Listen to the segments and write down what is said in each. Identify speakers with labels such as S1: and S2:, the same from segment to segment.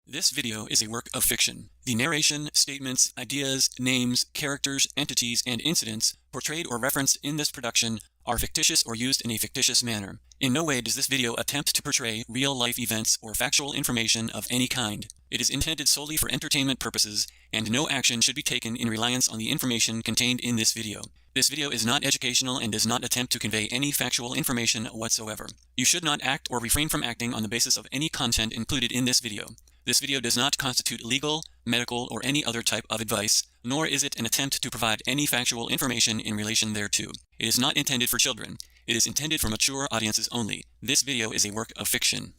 S1: This video is a work of fiction. The narration, statements, ideas, names, characters, entities, and incidents portrayed or referenced in this production are fictitious or used in a fictitious manner. In no way does this video attempt to portray real-life events or factual information of any kind. It is intended solely for entertainment purposes, and no action should be taken in reliance on the information contained in this video. This video is not educational and does not attempt to convey any factual information whatsoever. You should not act or refrain from acting on the basis of any content included in this video. This video does not constitute legal, medical, or any other type of advice, nor is it an attempt to provide any factual information in relation thereto. It is not intended for children. It is intended for mature audiences only. This video is a work of fiction.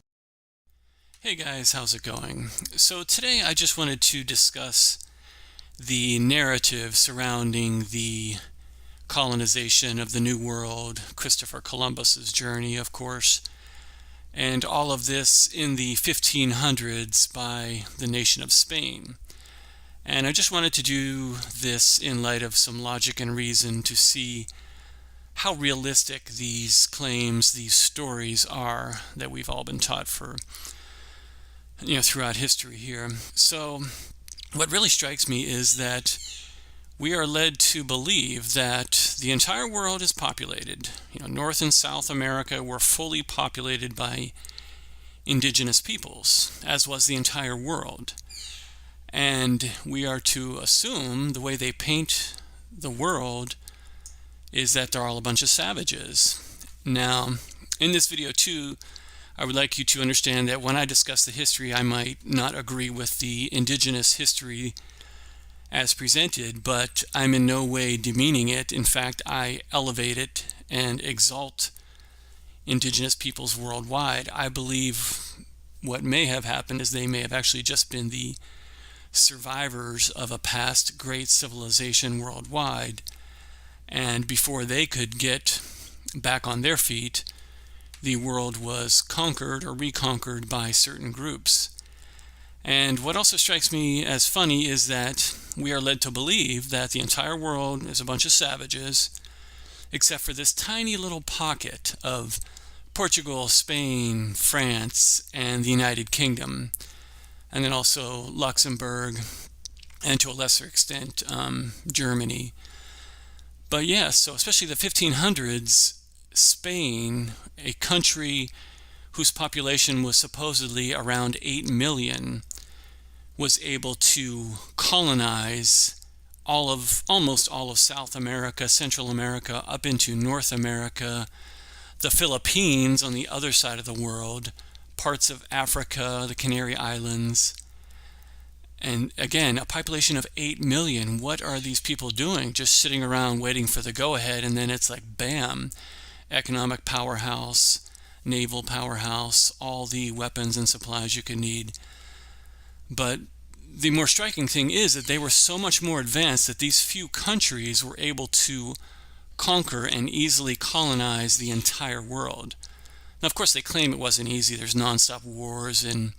S1: Hey guys, how's it going? So today I just wanted to discuss the narrative surrounding the colonization of the New World, Christopher Columbus's journey, of course, and all of this in the 1500s by the nation of Spain. And I just wanted to do this in light of some logic and reason to see how realistic these claims, these stories are that we've all been taught for, throughout history here. So what really strikes me is that we are led to believe that the entire world is populated. North and South America were fully populated by indigenous peoples, as was the entire world. And we are to assume the way they paint the world is that they're all a bunch of savages. Now, in this video too, I would like you to understand that when I discuss the history, I might not agree with the indigenous history as presented, but I'm in no way demeaning it. In fact, I elevate it and exalt indigenous peoples worldwide. I believe what may have happened is they may have actually just been the survivors of a past great civilization worldwide, and before they could get back on their feet, the world was conquered or reconquered by certain groups. And what also strikes me as funny is that we are led to believe that the entire world is a bunch of savages, except for this tiny little pocket of Portugal, Spain, France, and the United Kingdom, and then also Luxembourg, and to a lesser extent, Germany. But yes, so especially the 1500s, Spain, a country whose population was supposedly around 8 million, was able to colonize almost all of South America, Central America, up into North America, the Philippines on the other side of the world, parts of Africa, the Canary Islands. And again, a population of 8 million. What are these people doing? Just sitting around waiting for the go-ahead, and then it's like, bam, economic powerhouse, naval powerhouse, all the weapons and supplies you could need. But the more striking thing is that they were so much more advanced that these few countries were able to conquer and easily colonize the entire world. Now, of course, they claim it wasn't easy. There's nonstop wars and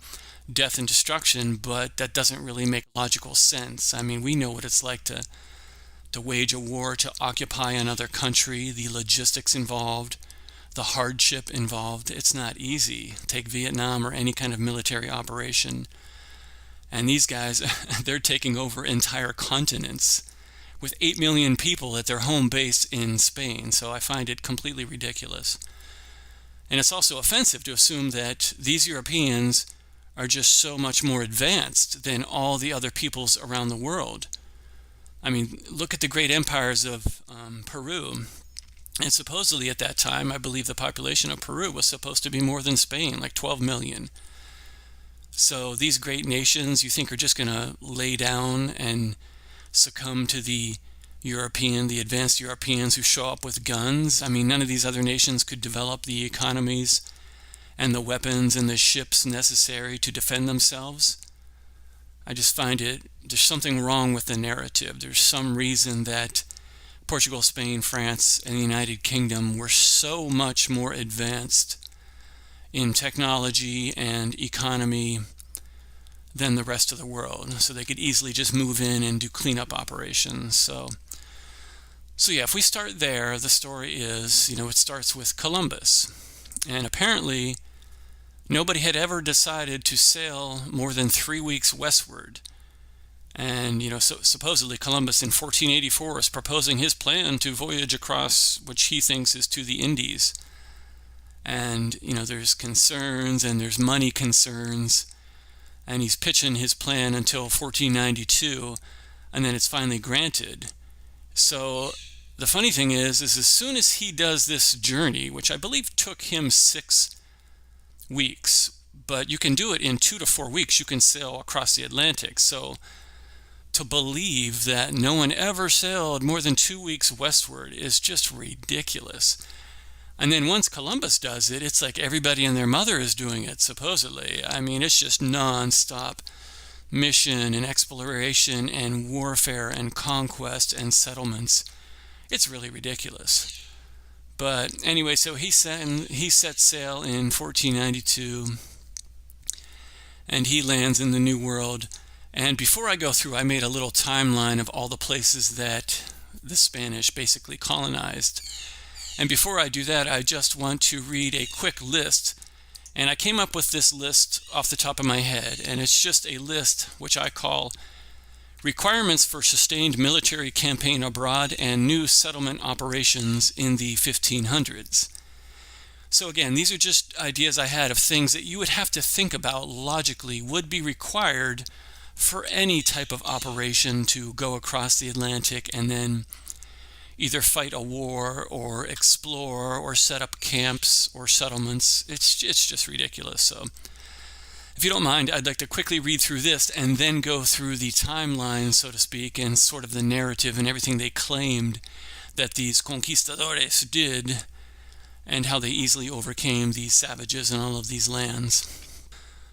S1: death and destruction, but that doesn't really make logical sense. I mean, we know what it's like to wage a war, to occupy another country, the logistics involved, the hardship involved. It's not easy. Take Vietnam or any kind of military operation. And these guys, they're taking over entire continents with 8 million people at their home base in Spain. So I find it completely ridiculous. And it's also offensive to assume that these Europeans are just so much more advanced than all the other peoples around the world. I mean, look at the great empires of Peru. And supposedly at that time, I believe the population of Peru was supposed to be more than Spain, like 12 million. So these great nations, you think, are just going to lay down and succumb to the advanced Europeans who show up with guns? I mean, none of these other nations could develop the economies and the weapons and the ships necessary to defend themselves. I just find there's something wrong with the narrative. There's some reason that Portugal, Spain, France, and the United Kingdom were so much more advanced in technology and economy than the rest of the world. So they could easily just move in and do cleanup operations. So yeah, if we start there, the story is, it starts with Columbus. And apparently Nobody had ever decided to sail more than 3 weeks westward. And, so supposedly Columbus in 1484 is proposing his plan to voyage across, which he thinks is to the Indies. And, there's concerns and there's money concerns. And he's pitching his plan until 1492, and then it's finally granted. So the funny thing is as soon as he does this journey, which I believe took him 6 weeks, but you can do it in 2 to 4 weeks. You can sail across the Atlantic. So to believe that no one ever sailed more than 2 weeks westward is just ridiculous. And then once Columbus does it, it's like everybody and their mother is doing it, supposedly. I mean, it's just non-stop mission and exploration and warfare and conquest and settlements. It's really ridiculous. But anyway, so he set sail in 1492, and he lands in the New World. And before I go through, I made a little timeline of all the places that the Spanish basically colonized. And before I do that, I just want to read a quick list. And I came up with this list off the top of my head, and it's just a list which I call Requirements for Sustained Military Campaign Abroad and New Settlement Operations in the 1500s. So again, these are just ideas I had of things that you would have to think about logically would be required for any type of operation to go across the Atlantic and then either fight a war or explore or set up camps or settlements. It's just ridiculous. So if you don't mind, I'd like to quickly read through this and then go through the timeline, so to speak, and sort of the narrative and everything they claimed that these conquistadores did and how they easily overcame these savages in all of these lands.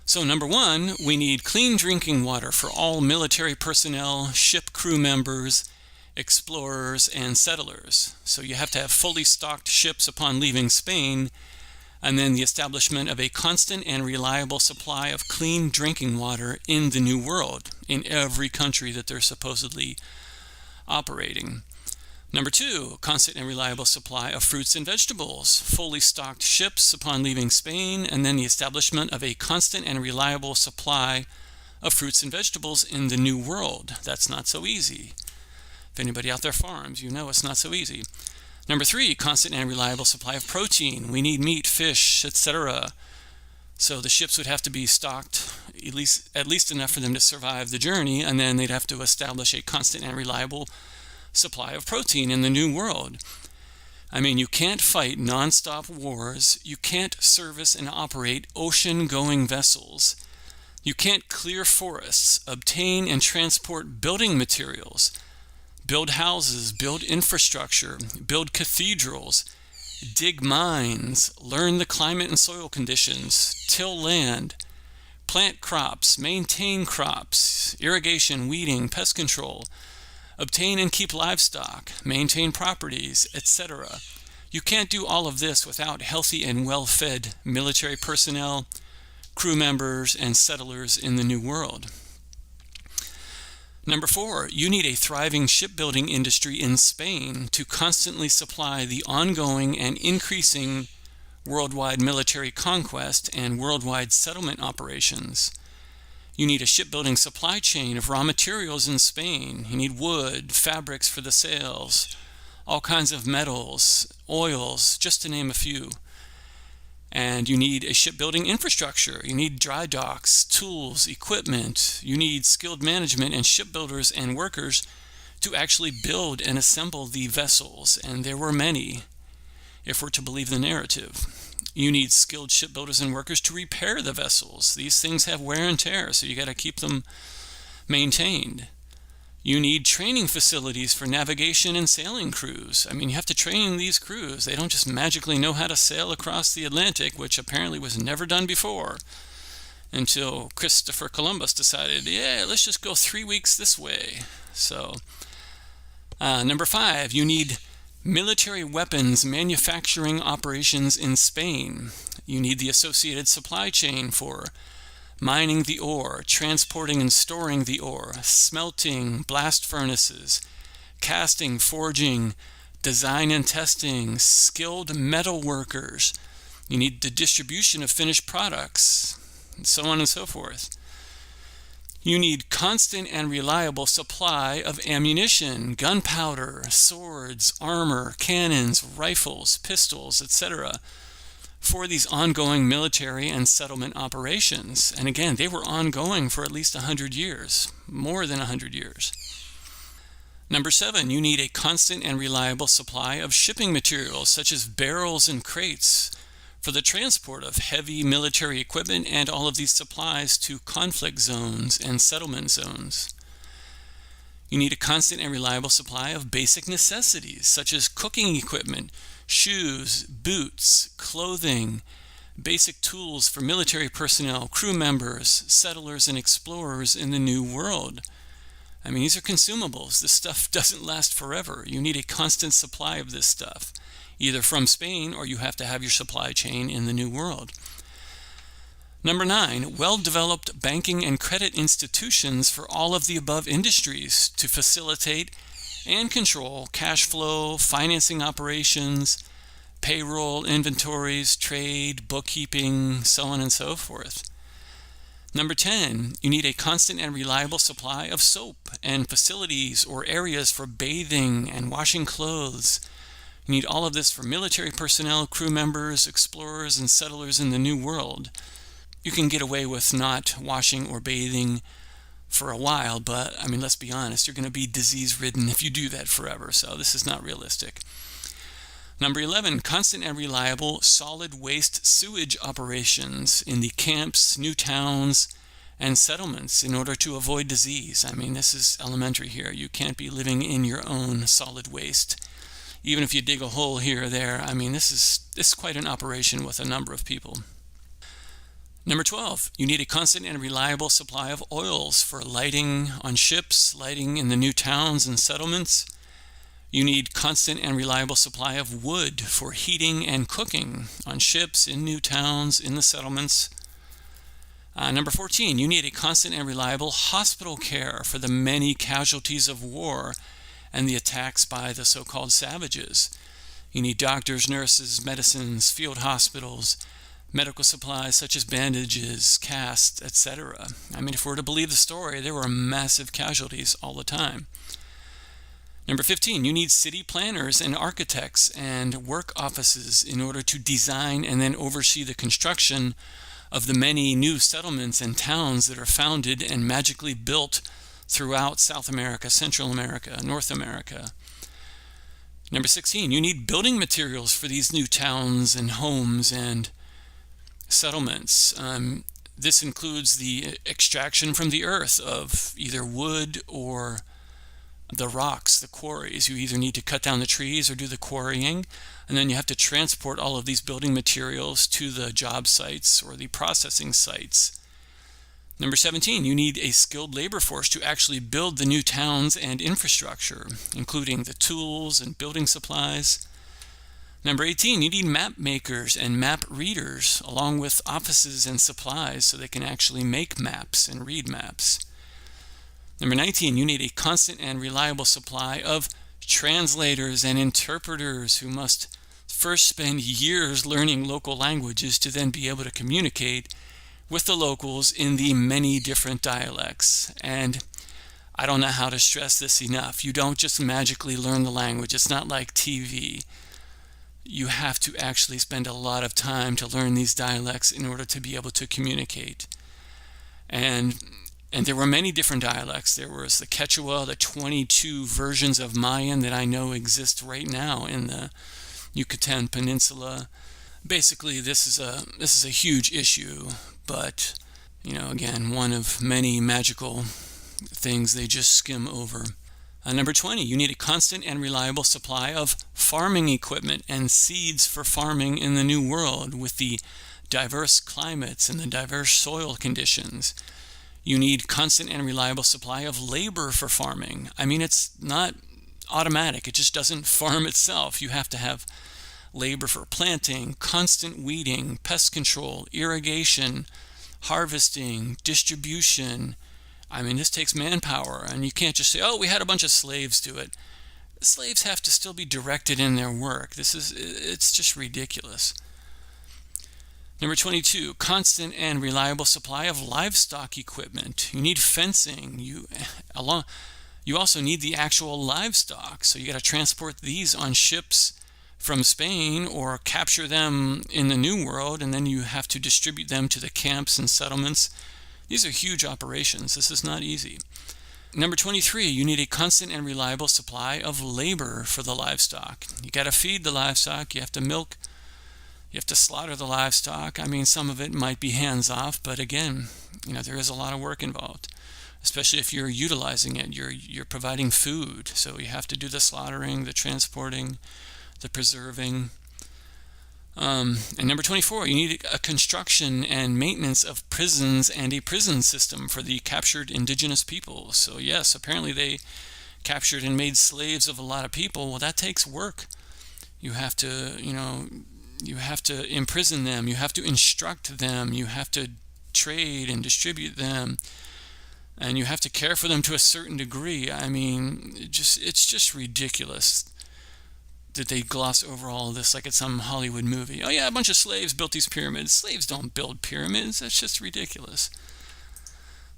S1: So number 1, we need clean drinking water for all military personnel, ship crew members, explorers, and settlers. So you have to have fully stocked ships upon leaving Spain, and then the establishment of a constant and reliable supply of clean drinking water in the New World, in every country that they're supposedly operating. Number 2, constant and reliable supply of fruits and vegetables, fully stocked ships upon leaving Spain, and then the establishment of a constant and reliable supply of fruits and vegetables in the New World. That's not so easy. If anybody out there farms, you know it's not so easy. Number 3, constant and reliable supply of protein. We need meat, fish, etc. So the ships would have to be stocked at least enough for them to survive the journey, and then they'd have to establish a constant and reliable supply of protein in the New World. I mean, you can't fight non-stop wars. You can't service and operate ocean-going vessels. You can't clear forests, obtain and transport building materials, build houses, build infrastructure, build cathedrals, dig mines, learn the climate and soil conditions, till land, plant crops, maintain crops, irrigation, weeding, pest control, obtain and keep livestock, maintain properties, etc. You can't do all of this without healthy and well-fed military personnel, crew members, and settlers in the New World. Number 4, you need a thriving shipbuilding industry in Spain to constantly supply the ongoing and increasing worldwide military conquest and worldwide settlement operations. You need a shipbuilding supply chain of raw materials in Spain. You need wood, fabrics for the sails, all kinds of metals, oils, just to name a few. And you need a shipbuilding infrastructure. You need dry docks, tools, equipment. You need skilled management and shipbuilders and workers to actually build and assemble the vessels. And there were many, if we're to believe the narrative. You need skilled shipbuilders and workers to repair the vessels. These things have wear and tear, so you got to keep them maintained. You need training facilities for navigation and sailing crews. I mean, you have to train these crews. They don't just magically know how to sail across the Atlantic, which apparently was never done before, until Christopher Columbus decided, yeah, let's just go 3 weeks this way. So, number 5, you need military weapons manufacturing operations in Spain. You need the associated supply chain for mining the ore, transporting and storing the ore, smelting, blast furnaces, casting, forging, design and testing, skilled metal workers, You need the distribution of finished products, and so on and so forth. You need constant and reliable supply of ammunition, gunpowder, swords, armor, cannons, rifles, pistols, etc. for these ongoing military and settlement operations. And again, they were ongoing for at least 100 years, more than 100 years. Number 7, you need a constant and reliable supply of shipping materials such as barrels and crates for the transport of heavy military equipment and all of these supplies to conflict zones and settlement zones. You need a constant and reliable supply of basic necessities such as cooking equipment, shoes, boots, clothing, basic tools for military personnel, crew members, settlers, and explorers in the New World. I mean, these are consumables. This stuff doesn't last forever. You need a constant supply of this stuff, either from Spain or you have to have your supply chain in the New World. Number 9, well-developed banking and credit institutions for all of the above industries to facilitate and control cash flow, financing operations, payroll, inventories, trade, bookkeeping, so on and so forth. Number 10, you need a constant and reliable supply of soap and facilities or areas for bathing and washing clothes. You need all of this for military personnel, crew members, explorers, and settlers in the New World. You can get away with not washing or bathing for a while, but I mean, let's be honest, you're going to be disease-ridden if you do that forever, so this is not realistic. Number 11, constant and reliable solid waste sewage operations in the camps, new towns, and settlements in order to avoid disease. I mean, this is elementary here. You can't be living in your own solid waste. Even if you dig a hole here or there, I mean, this is quite an operation with a number of people. Number 12, you need a constant and reliable supply of oils for lighting on ships, lighting in the new towns and settlements. You need constant and reliable supply of wood for heating and cooking on ships, in new towns, in the settlements. Number 14, you need a constant and reliable hospital care for the many casualties of war and the attacks by the so-called savages. You need doctors, nurses, medicines, field hospitals, medical supplies such as bandages, casts, etc. I mean, if we're to believe the story, there were massive casualties all the time. Number 15, you need city planners and architects and work offices in order to design and then oversee the construction of the many new settlements and towns that are founded and magically built throughout South America, Central America, North America. Number 16, you need building materials for these new towns and homes and settlements. This includes the extraction from the earth of either wood or the rocks, the quarries. You either need to cut down the trees or do the quarrying, and then you have to transport all of these building materials to the job sites or the processing sites. Number 17, you need a skilled labor force to actually build the new towns and infrastructure, including the tools and building supplies. Number 18, you need map makers and map readers, along with offices and supplies so they can actually make maps and read maps. Number 19, you need a constant and reliable supply of translators and interpreters who must first spend years learning local languages to then be able to communicate with the locals in the many different dialects. And I don't know how to stress this enough. You don't just magically learn the language. It's not like TV. You have to actually spend a lot of time to learn these dialects in order to be able to communicate. And there were many different dialects. There was the Quechua, the 22 versions of Mayan that I know exist right now in the Yucatan Peninsula. Basically, this is a huge issue, but again, one of many magical things they just skim over. Number 20, you need a constant and reliable supply of farming equipment and seeds for farming in the New World with the diverse climates and the diverse soil conditions. You need constant and reliable supply of labor for farming. I mean, it's not automatic. It just doesn't farm itself. You have to have labor for planting, constant weeding, pest control, irrigation, harvesting, distribution. I mean, this takes manpower, and you can't just say, oh, we had a bunch of slaves do it. The slaves have to still be directed in their work. It's just ridiculous. Number 22, constant and reliable supply of livestock equipment. You need fencing. You also need the actual livestock. So you got to transport these on ships from Spain or capture them in the New World, and then you have to distribute them to the camps and settlements. These are huge operations. This is not easy. Number 23, you need a constant and reliable supply of labor for the livestock. You got to feed the livestock. You have to milk. You have to slaughter the livestock. I mean, some of it might be hands-off, but again, there is a lot of work involved, especially if you're utilizing it. You're providing food, so you have to do the slaughtering, the transporting, the preserving. And number 24, you need a construction and maintenance of prisons and a prison system for the captured indigenous people. So yes, apparently they captured and made slaves of a lot of people. Well, that takes work. You have to, you have to imprison them, you have to instruct them, you have to trade and distribute them, and you have to care for them to a certain degree. I mean, it's just ridiculous that they gloss over all of this like it's some Hollywood movie. Oh yeah, a bunch of slaves built these pyramids. Slaves don't build pyramids. That's just ridiculous.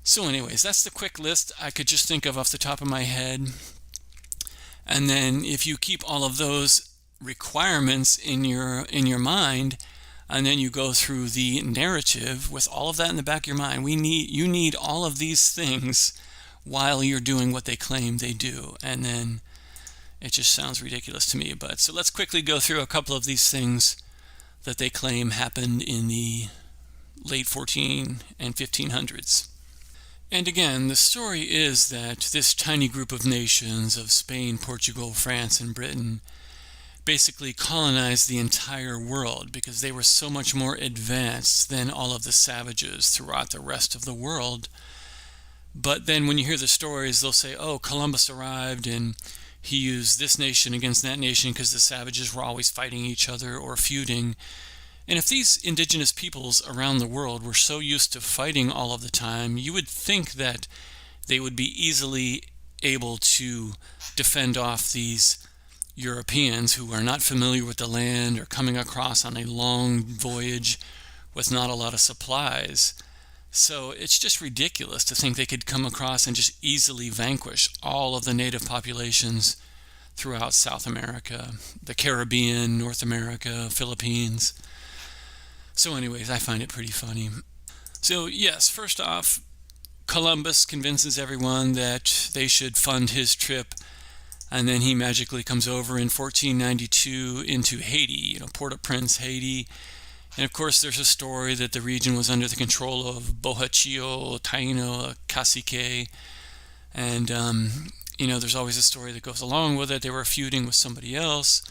S1: So anyways, that's the quick list I could just think of off the top of my head. And then if you keep all of those requirements in your mind, and then you go through the narrative with all of that in the back of your mind, you need all of these things while you're doing what they claim they do, and then it just sounds ridiculous to me. But so let's quickly go through a couple of these things that they claim happened in the late 14 and 1500s. And again, the story is that this tiny group of nations of Spain, Portugal, France, and Britain basically colonized the entire world because they were so much more advanced than all of the savages throughout the rest of the world. But then when you hear the stories, they'll say, oh, Columbus arrived and he used this nation against that nation because the savages were always fighting each other or feuding. And if these indigenous peoples around the world were so used to fighting all of the time, you would think that they would be easily able to defend off these Europeans who are not familiar with the land or coming across on a long voyage with not a lot of supplies. So it's just ridiculous to think they could come across and just easily vanquish all of the native populations throughout South America, the Caribbean, North America, Philippines. So anyways, I find it pretty funny. So yes, first off, Columbus convinces everyone that they should fund his trip, and then he magically comes over in 1492 into Haiti, Port-au-Prince, Haiti. And of course, there's a story that the region was under the control of Bohachio, Taino, Cacique. And, there's always a story that goes along with it. They were feuding with somebody else.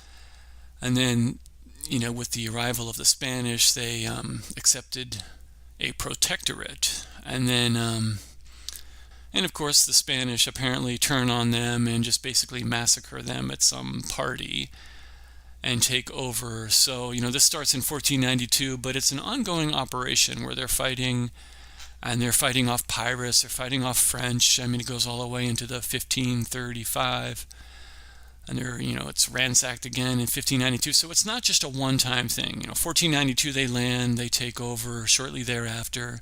S1: And then, with the arrival of the Spanish, they accepted a protectorate. And then, and of course, the Spanish apparently turn on them and just basically massacre them at some party and take over. So, this starts in 1492, but it's an ongoing operation where they're fighting, and they're fighting off pirates, they're fighting off French. I mean, it goes all the way into the 1535, and it's ransacked again in 1592. So it's not just a one-time thing. 1492 they land, they take over shortly thereafter,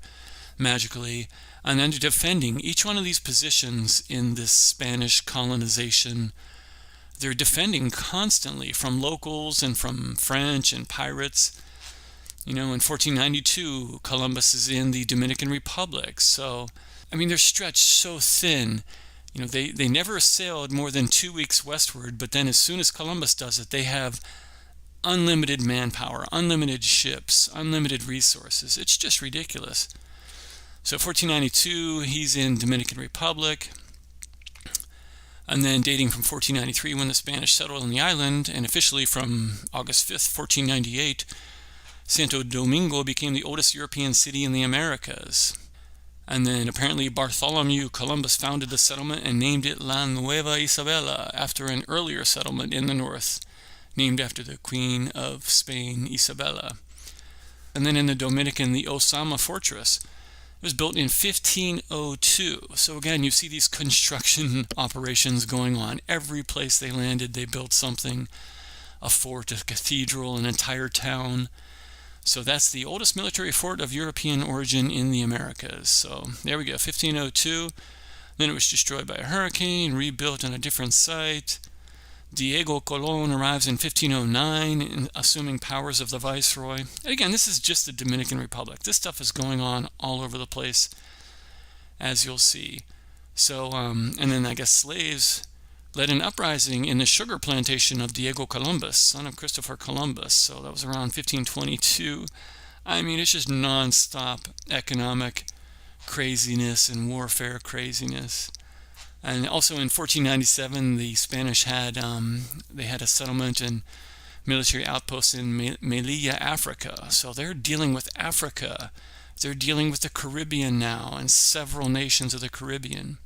S1: magically, and then defending each one of these positions in this Spanish colonization. They're defending constantly from locals and from French and pirates. In 1492, Columbus is in the Dominican Republic. So, they're stretched so thin. They never sailed more than 2 weeks westward, but then as soon as Columbus does it, they have unlimited manpower, unlimited ships, unlimited resources. It's just ridiculous. So 1492, he's in Dominican Republic. And then dating from 1493 when the Spanish settled on the island, and officially from August 5th, 1498, Santo Domingo became the oldest European city in the Americas. And then apparently Bartholomew Columbus founded the settlement and named it La Nueva Isabela after an earlier settlement in the north, named after the Queen of Spain, Isabella. And then in the Dominican, the Osama Fortress. It was built in 1502. So again, you see these construction operations going on. Every place they landed, they built something. A fort, a cathedral, an entire town. So that's the oldest military fort of European origin in the Americas. So there we go, 1502. Then it was destroyed by a hurricane, rebuilt on a different site. Diego Colon arrives in 1509, assuming powers of the viceroy. Again, this is just the Dominican Republic. This stuff is going on all over the place, as you'll see. So, and then I guess slaves led an uprising in the sugar plantation of Diego Columbus, son of Christopher Columbus. So that was around 1522. I mean, it's just non-stop economic craziness and warfare craziness. And also in 1497, the Spanish had they had a settlement and military outposts in Melilla, Africa. So they're dealing with Africa. They're dealing with the Caribbean now and several nations of the Caribbean.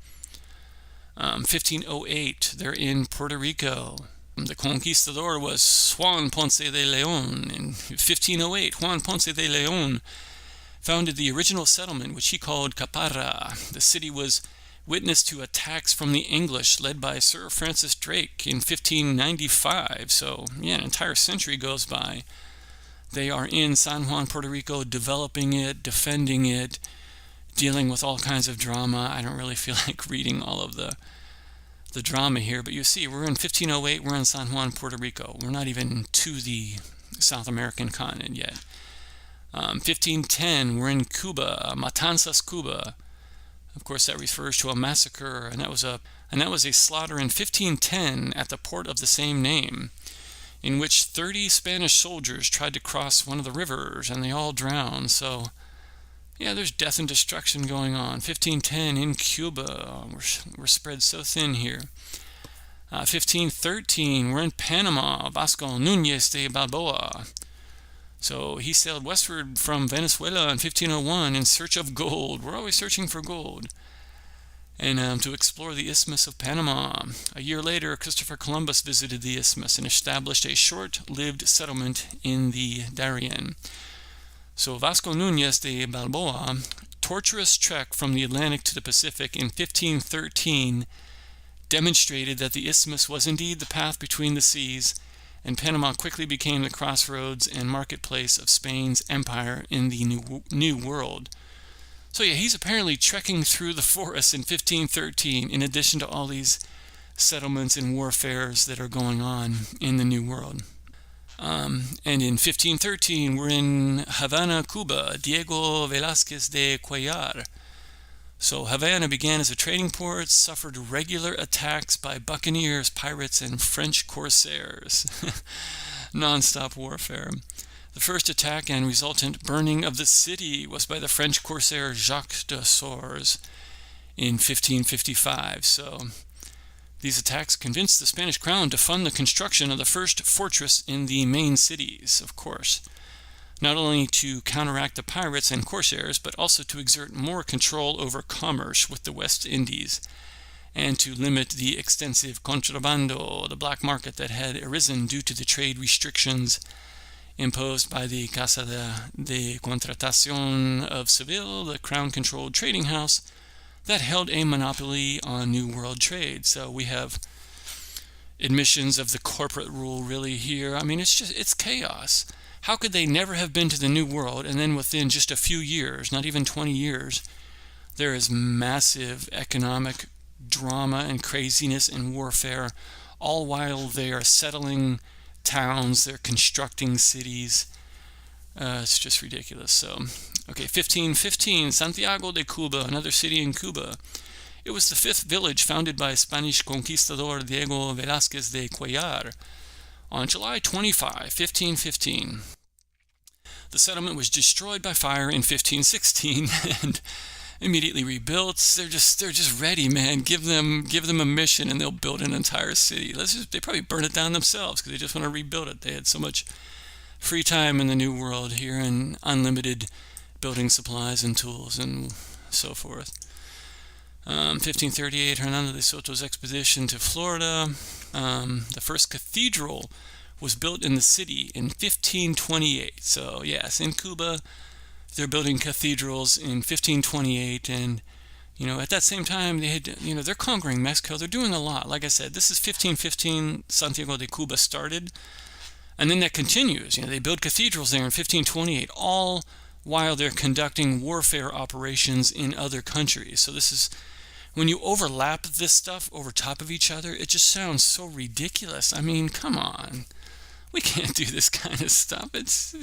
S1: 1508, they're in Puerto Rico. The conquistador was Juan Ponce de Leon. In 1508, Juan Ponce de Leon founded the original settlement, which he called Caparra. The city was witness to attacks from the English led by Sir Francis Drake in 1595. So, yeah, an entire century goes by. They are in San Juan, Puerto Rico, developing it, defending it, dealing with all kinds of drama. I don't really feel like reading all of the drama here, but you see, we're in 1508, we're in San Juan, Puerto Rico. We're not even to the South American continent yet. 1510, we're in Cuba, Matanzas, Cuba. Of course, that refers to a massacre, and that was a slaughter in 1510 at the port of the same name, in which 30 Spanish soldiers tried to cross one of the rivers, and they all drowned. So, yeah, there's death and destruction going on. 1510 in Cuba. We're spread so thin here. 1513, we're in Panama. Vasco Nunez de Balboa. So he sailed westward from Venezuela in 1501 in search of gold. We're always searching for gold. And to explore the Isthmus of Panama. A year later, Christopher Columbus visited the Isthmus and established a short-lived settlement in the Darien. So Vasco Nunez de Balboa, tortuous trek from the Atlantic to the Pacific in 1513, demonstrated that the Isthmus was indeed the path between the seas, and Panama quickly became the crossroads and marketplace of Spain's empire in the New World. So yeah, he's apparently trekking through the forests in 1513, in addition to all these settlements and warfares that are going on in the New World. And in 1513, we're in Havana, Cuba, Diego Velázquez de Cuellar. So Havana began as a trading port, suffered regular attacks by buccaneers, pirates, and French corsairs. Non-stop warfare. The first attack and resultant burning of the city was by the French corsair Jacques de Sores in 1555. So these attacks convinced the Spanish crown to fund the construction of the first fortress in the main cities, of course, not only to counteract the pirates and corsairs, but also to exert more control over commerce with the West Indies, and to limit the extensive contrabando, the black market that had arisen due to the trade restrictions imposed by the Casa de Contratación of Seville, the crown-controlled trading house that held a monopoly on New World trade. So we have admissions of the corporate rule really here. I mean, it's chaos. How could they never have been to the New World, and then within just a few years, not even 20 years, there is massive economic drama and craziness and warfare, all while they are settling towns, they're constructing cities. It's just ridiculous. So, okay, 1515, Santiago de Cuba, another city in Cuba. It was the fifth village founded by Spanish conquistador Diego Velázquez de Cuellar on July 25, 1515. The settlement was destroyed by fire in 1516 and immediately rebuilt. They're just ready, man. Give them a mission and they'll build an entire city. They probably burn it down themselves because they just want to rebuild it. They had so much free time in the New World here and unlimited building supplies and tools and so forth. 1538, Hernando de Soto's expedition to Florida. The first cathedral was built in the city in 1528. So yes, in Cuba, they're building cathedrals in 1528, and at that same time they had, they're conquering Mexico. They're doing a lot. Like I said, this is 1515. Santiago de Cuba started, And then that continues. They build cathedrals there in 1528, all while they're conducting warfare operations in other countries. So this is, when you overlap this stuff over top of each other, it just sounds so ridiculous. I mean, come on. We can't do this kind of stuff. It's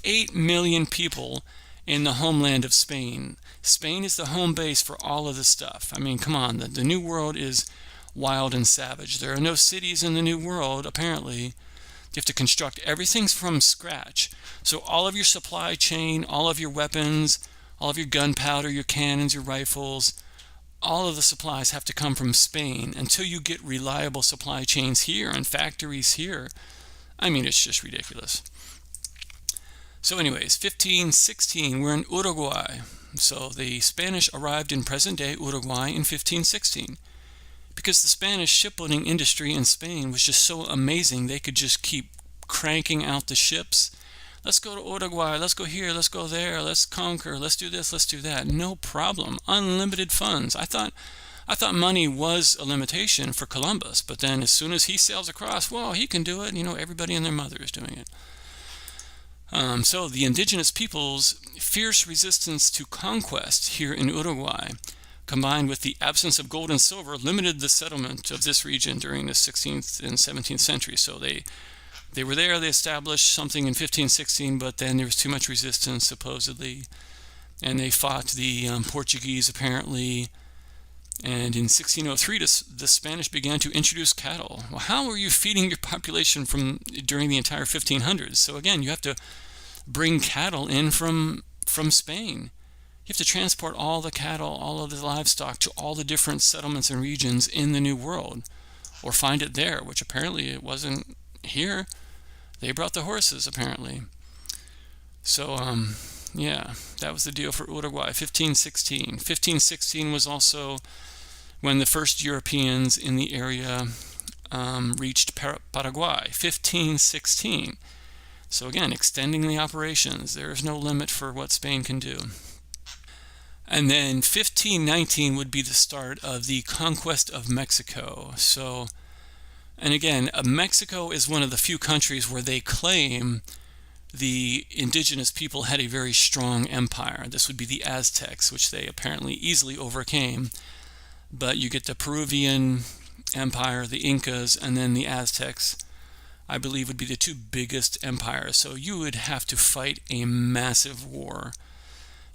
S1: 8 million people in the homeland of Spain. Spain is the home base for all of this stuff. I mean, come on. The New World is wild and savage. There are no cities in the New World, apparently. You have to construct everything from scratch. So all of your supply chain, all of your weapons, all of your gunpowder, your cannons, your rifles, all of the supplies have to come from Spain until you get reliable supply chains here and factories here. I mean, it's just ridiculous. So anyways, 1516, we're in Uruguay. So the Spanish arrived in present-day Uruguay in 1516. Because the Spanish shipbuilding industry in Spain was just so amazing, they could just keep cranking out the ships. Let's go to Uruguay, let's go here, let's go there, let's conquer, let's do this, let's do that. No problem. Unlimited funds. I thought money was a limitation for Columbus, but then as soon as he sails across, well, he can do it. Everybody and their mother is doing it. So the indigenous peoples' fierce resistance to conquest here in Uruguay, combined with the absence of gold and silver, limited the settlement of this region during the 16th and 17th century. So they were there, they established something in 1516, but then there was too much resistance, supposedly, and they fought the Portuguese, apparently. And in 1603, the Spanish began to introduce cattle. Well, how are you feeding your population during the entire 1500s? So again, you have to bring cattle in from Spain. You have to transport all the cattle, all of the livestock to all the different settlements and regions in the New World, or find it there, which apparently it wasn't here. They brought the horses, apparently. So, yeah, that was the deal for Uruguay, 1516. 1516 was also when the first Europeans in the area reached Paraguay, 1516. So again, extending the operations. There is no limit for what Spain can do. And then 1519 would be the start of the conquest of Mexico. So, and again, Mexico is one of the few countries where they claim the indigenous people had a very strong empire. This would be the Aztecs, which they apparently easily overcame. But you get the Peruvian Empire, the Incas, and then the Aztecs, I believe, would be the two biggest empires. So you would have to fight a massive war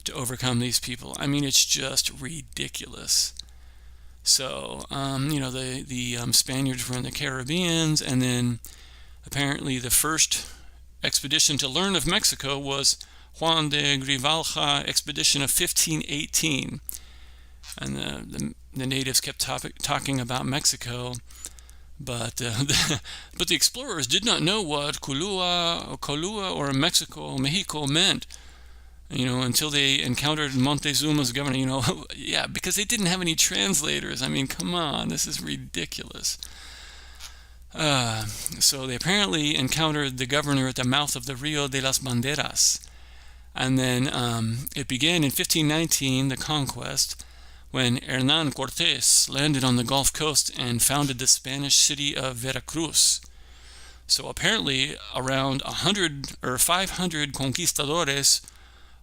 S1: to overcome these people. I mean, it's just ridiculous. So, the Spaniards were in the Caribbeans, and then apparently the first expedition to learn of Mexico was Juan de Grijalva expedition of 1518. And the natives kept talking about Mexico, but the explorers did not know what Colua or Mexico meant, until they encountered Montezuma's governor, yeah, because they didn't have any translators. I mean, come on, this is ridiculous. So they apparently encountered the governor at the mouth of the Rio de las Banderas. And then it began in 1519, the conquest, when Hernán Cortés landed on the Gulf Coast and founded the Spanish city of Veracruz. So apparently around 100 or 500 conquistadores,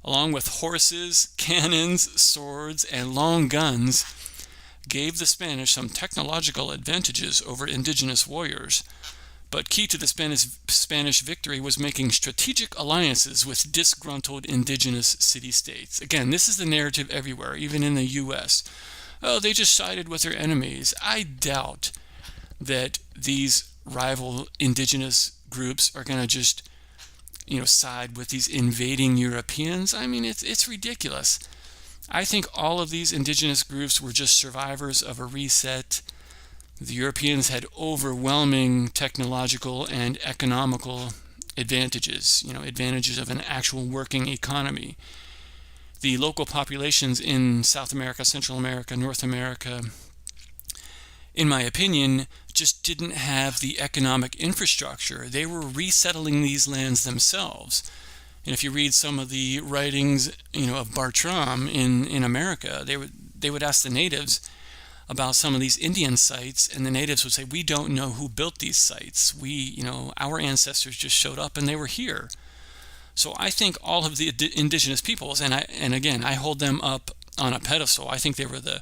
S1: along with horses, cannons, swords, and long guns, gave the Spanish some technological advantages over indigenous warriors. But key to the Spanish victory was making strategic alliances with disgruntled indigenous city-states. Again, this is the narrative everywhere, even in the U.S. Oh, they just sided with their enemies. I doubt that these rival indigenous groups are going to just, side with these invading Europeans. I mean, it's ridiculous. I think all of these indigenous groups were just survivors of a reset. The Europeans had overwhelming technological and economical advantages, advantages of an actual working economy. The local populations in South America, Central America, North America, in my opinion, just didn't have the economic infrastructure. They were resettling these lands themselves. And if you read some of the writings, of Bartram in America, they would ask the natives, about some of these Indian sites, and the natives would say, we don't know who built these sites. Our ancestors just showed up and they were here. So I think all of the indigenous peoples, and again, I hold them up on a pedestal. I think they were the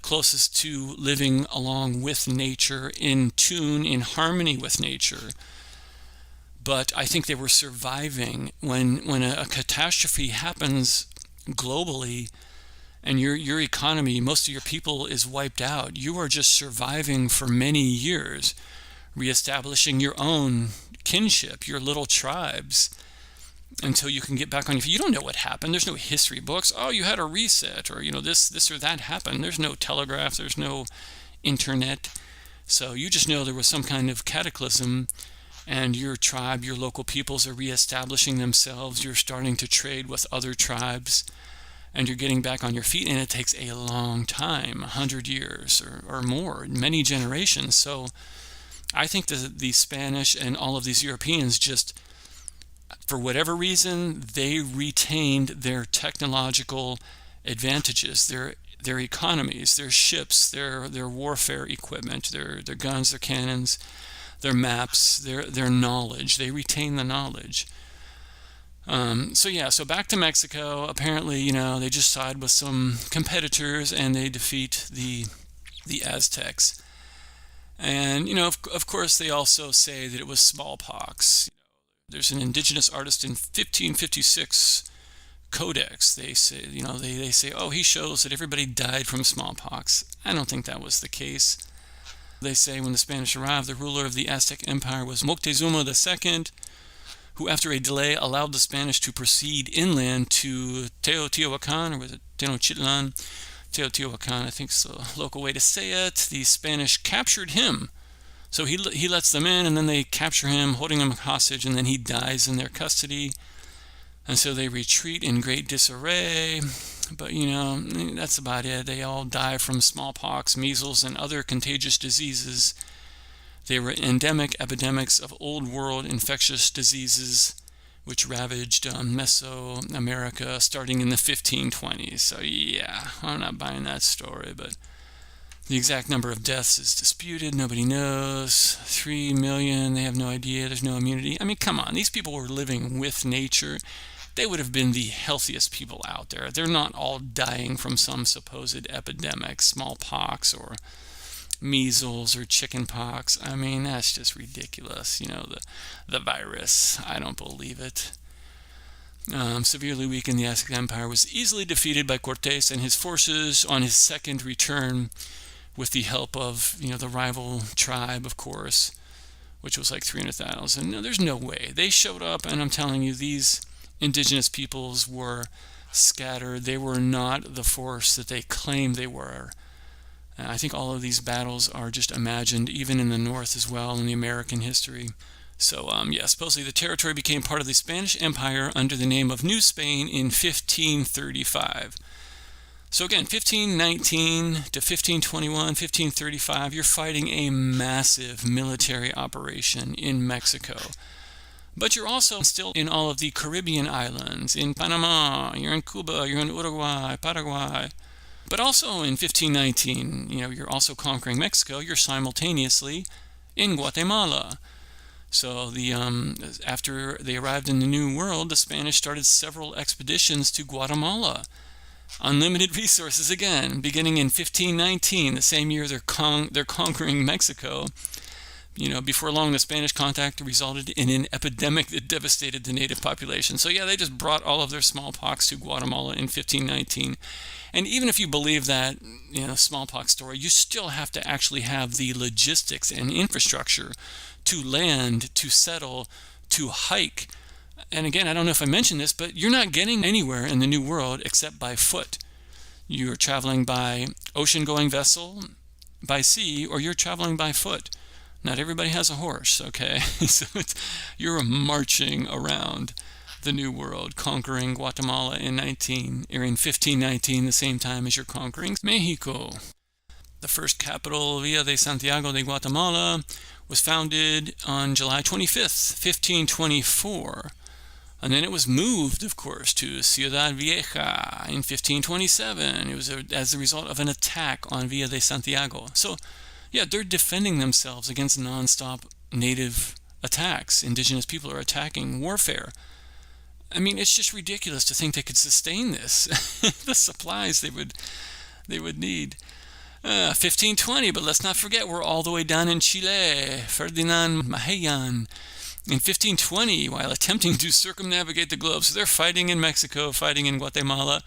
S1: closest to living along with nature, in tune, in harmony with nature. But I think they were surviving when a catastrophe happens globally, and your economy, most of your people is wiped out. You are just surviving for many years, reestablishing your own kinship, your little tribes, until you can get back on your feet. You don't know what happened. There's no history books. Oh, you had a reset, or this or that happened. There's no telegraph. There's no internet. So you just know there was some kind of cataclysm, and your tribe, your local peoples are reestablishing themselves. You're starting to trade with other tribes, and you're getting back on your feet, and it takes a long time, 100 years or more, many generations. So I think the Spanish and all of these Europeans just, for whatever reason, they retained their technological advantages, their economies, their ships, their warfare equipment, their guns, their cannons, their maps, their knowledge. They retain the knowledge. So back to Mexico. Apparently, they just side with some competitors and they defeat the Aztecs. And, of course, they also say that it was smallpox. There's an indigenous artist in 1556 codex. They say, they say, oh, he shows that everybody died from smallpox. I don't think that was the case. They say when the Spanish arrived, the ruler of the Aztec Empire was Moctezuma II, who after a delay allowed the Spanish to proceed inland to Teotihuacan, or was it Tenochtitlan? Teotihuacan, I think is the local way to say it. The Spanish captured him. So he lets them in, and then they capture him, holding him hostage, and then he dies in their custody. And so they retreat in great disarray. But, that's about it. They all die from smallpox, measles, and other contagious diseases. They were endemic epidemics of old world infectious diseases, which ravaged Mesoamerica starting in the 1520s. So, yeah, I'm not buying that story, but the exact number of deaths is disputed. Nobody knows. 3 million, they have no idea. There's no immunity. I mean, come on. These people were living with nature. They would have been the healthiest people out there. They're not all dying from some supposed epidemic, smallpox or measles or chickenpox. I mean, that's just ridiculous. The virus. I don't believe it. Severely weakened, the Aztec Empire was easily defeated by Cortés and his forces on his second return, with the help of, the rival tribe, of course, which was like 300,000. No, there's no way. They showed up, and I'm telling you, these indigenous peoples were scattered. They were not the force that they claimed they were. I think all of these battles are just imagined, even in the North as well, in the American history. So, supposedly the territory became part of the Spanish Empire under the name of New Spain in 1535. So again, 1519 to 1521, 1535, you're fighting a massive military operation in Mexico. But you're also still in all of the Caribbean islands, in Panama, you're in Cuba, you're in Uruguay, Paraguay. But also in 1519, you're also conquering Mexico, you're simultaneously in Guatemala. So after they arrived in the New World, the Spanish started several expeditions to Guatemala. Unlimited resources again, beginning in 1519, the same year they're conquering Mexico. Before long, the Spanish contact resulted in an epidemic that devastated the native population. So they just brought all of their smallpox to Guatemala in 1519. And even if you believe that, smallpox story, you still have to actually have the logistics and infrastructure to land, to settle, to hike. And again, I don't know if I mentioned this, but you're not getting anywhere in the New World except by foot. You're traveling by ocean-going vessel, by sea, or you're traveling by foot. Not everybody has a horse, okay? So you're marching around the New World, conquering Guatemala in 1519, the same time as you're conquering Mexico. The first capital, Villa de Santiago de Guatemala, was founded on July 25th, 1524. And then it was moved, of course, to Ciudad Vieja in 1527. It was as a result of an attack on Villa de Santiago. So, yeah, they're defending themselves against nonstop native attacks. Indigenous people are attacking, warfare. I mean, it's just ridiculous to think they could sustain this. The supplies they would need. 1520, but let's not forget we're all the way down in Chile. Ferdinand Magellan in 1520, while attempting to circumnavigate the globe. So they're fighting in Mexico, fighting in Guatemala.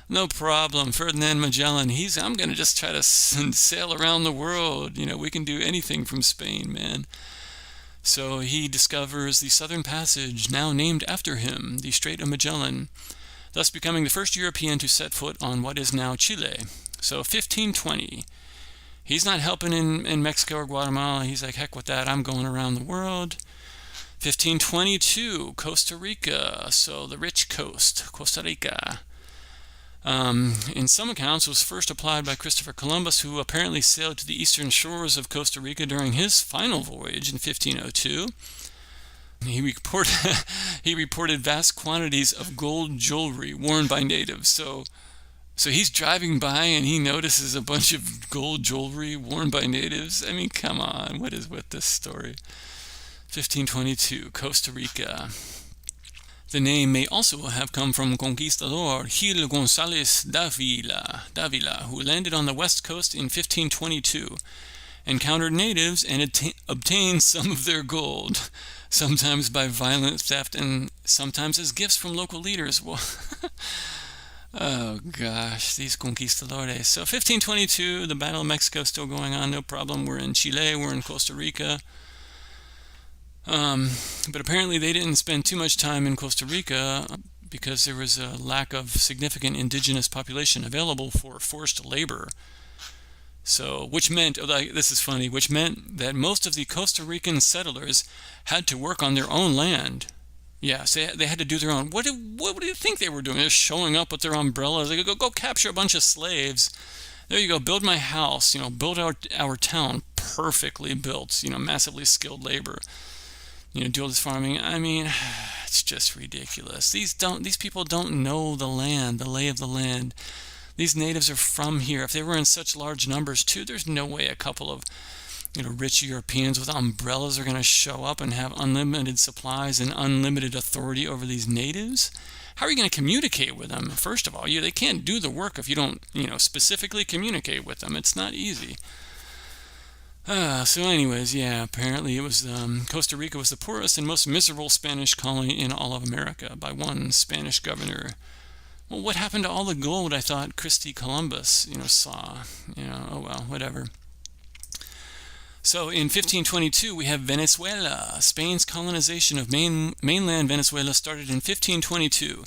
S1: No problem. Ferdinand Magellan, I'm going to just try to sail around the world. We can do anything from Spain, man. So he discovers the Southern Passage, now named after him, the Strait of Magellan, thus becoming the first European to set foot on what is now Chile. So 1520. He's not helping in Mexico or Guatemala. He's like, heck with that. I'm going around the world. 1522, Costa Rica. So the rich coast, Costa Rica. In some accounts, was first applied by Christopher Columbus, who apparently sailed to the eastern shores of Costa Rica during his final voyage in 1502. He reported vast quantities of gold jewelry worn by natives. So he's driving by and he notices a bunch of gold jewelry worn by natives. I mean, come on, what is with this story? 1522, Costa Rica. The name may also have come from conquistador Gil González Dávila, who landed on the west coast in 1522, encountered natives and obtained some of their gold, sometimes by violent theft and sometimes as gifts from local leaders. Well, oh gosh, these conquistadores. So 1522, the Battle of Mexico still going on, no problem. We're in Chile, we're in Costa Rica. But apparently they didn't spend too much time in Costa Rica because there was a lack of significant indigenous population available for forced labor. So, which meant, this is funny, which meant that most of the Costa Rican settlers had to work on their own land. Yeah, so they had to do their own. What do you think they were doing? They're showing up with their umbrellas. They go capture a bunch of slaves. There you go, build my house, build our town, perfectly built, massively skilled labor. Do all this farming. I mean, it's just ridiculous. These people don't know the land, the lay of the land. These natives are from here. If they were in such large numbers too, there's no way a couple of rich Europeans with umbrellas are going to show up and have unlimited supplies and unlimited authority over these natives. How are you going to communicate with them? First of all, they can't do the work if you don't, specifically communicate with them. It's not easy. So anyways, yeah, apparently it was Costa Rica was the poorest and most miserable Spanish colony in all of America by one Spanish governor. Well, what happened to all the gold I thought Christy Columbus, saw? Oh well, whatever. So in 1522, we have Venezuela. Spain's colonization of mainland Venezuela started in 1522,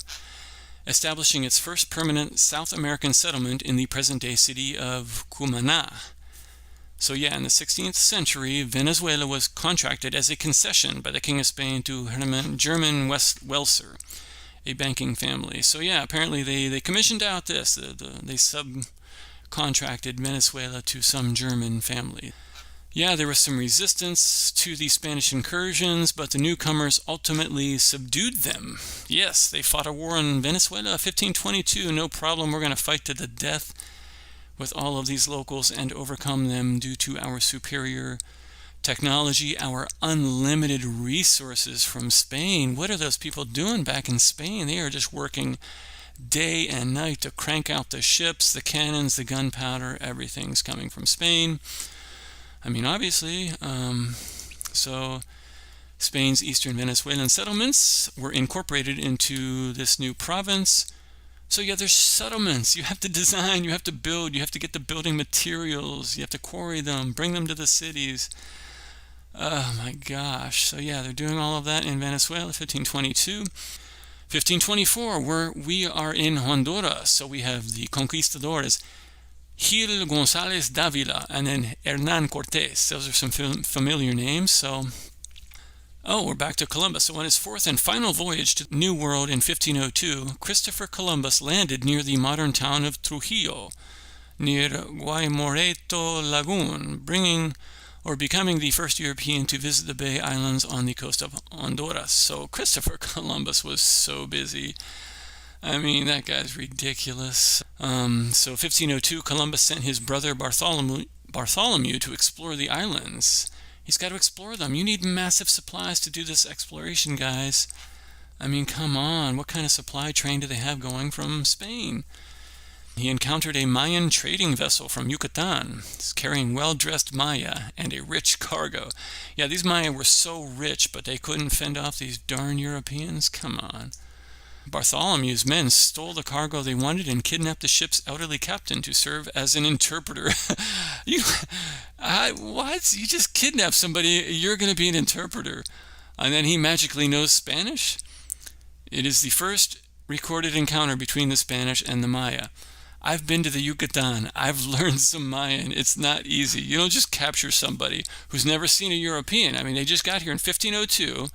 S1: establishing its first permanent South American settlement in the present-day city of Cumaná. So yeah, in the 16th century, Venezuela was contracted as a concession by the King of Spain to German Welser, a banking family. So yeah, apparently they commissioned out this. They subcontracted Venezuela to some German family. Yeah, there was some resistance to the Spanish incursions, but the newcomers ultimately subdued them. Yes, they fought a war in Venezuela, 1522, no problem, we're going to fight to the death with all of these locals and overcome them due to our superior technology, our unlimited resources from Spain. What are those people doing back in Spain? They are just working day and night to crank out the ships, the cannons, the gunpowder. Everything's coming from Spain. I mean, obviously. So Spain's eastern Venezuelan settlements were incorporated into this new province. So yeah, there's settlements. You have to design, you have to build, you have to get the building materials, you have to quarry them, bring them to the cities. Oh my gosh. So yeah, they're doing all of that in Venezuela, 1522. 1524, we are in Honduras. So we have the conquistadores, Gil González Dávila, and then Hernán Cortés. Those are some familiar names. So we're back to Columbus. So on his fourth and final voyage to the New World in 1502, Christopher Columbus landed near the modern town of Trujillo, near Guaymoreto Lagoon, bringing or becoming the first European to visit the Bay Islands on the coast of Honduras. So Christopher Columbus was so busy. I mean, that guy's ridiculous. So 1502, Columbus sent his brother Bartholomew to explore the islands. He's got to explore them. You need massive supplies to do this exploration, guys. I mean, come on. What kind of supply train do they have going from Spain? He encountered a Mayan trading vessel from Yucatan, carrying well-dressed Maya and a rich cargo. Yeah, these Maya were so rich, but they couldn't fend off these darn Europeans. Come on. Bartholomew's men stole the cargo they wanted and kidnapped the ship's elderly captain to serve as an interpreter. What? You just kidnap somebody, you're going to be an interpreter. And then he magically knows Spanish? It is the first recorded encounter between the Spanish and the Maya. I've been to the Yucatan. I've learned some Mayan. It's not easy. You don't just capture somebody who's never seen a European. I mean, they just got here in 1502.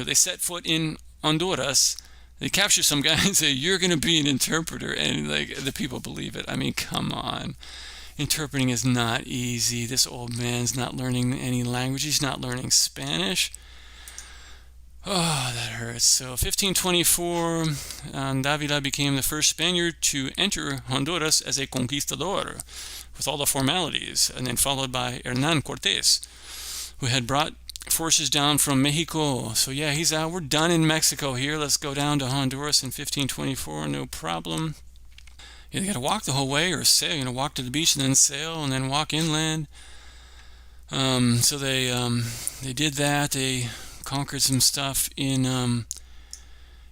S1: They set foot in Honduras. They capture some guy and say, you're going to be an interpreter. And the people believe it. I mean, come on. Interpreting is not easy. This old man's not learning any language. He's not learning Spanish. Oh, that hurts. So 1524, Davila became the first Spaniard to enter Honduras as a conquistador with all the formalities, and then followed by Hernán Cortés, who had brought forces down from Mexico. So yeah, he's out. We're done in Mexico here. Let's go down to Honduras in 1524. No problem. You got to walk the whole way or sail. Walk to the beach and then sail and then walk inland. So they did that. They conquered some stuff in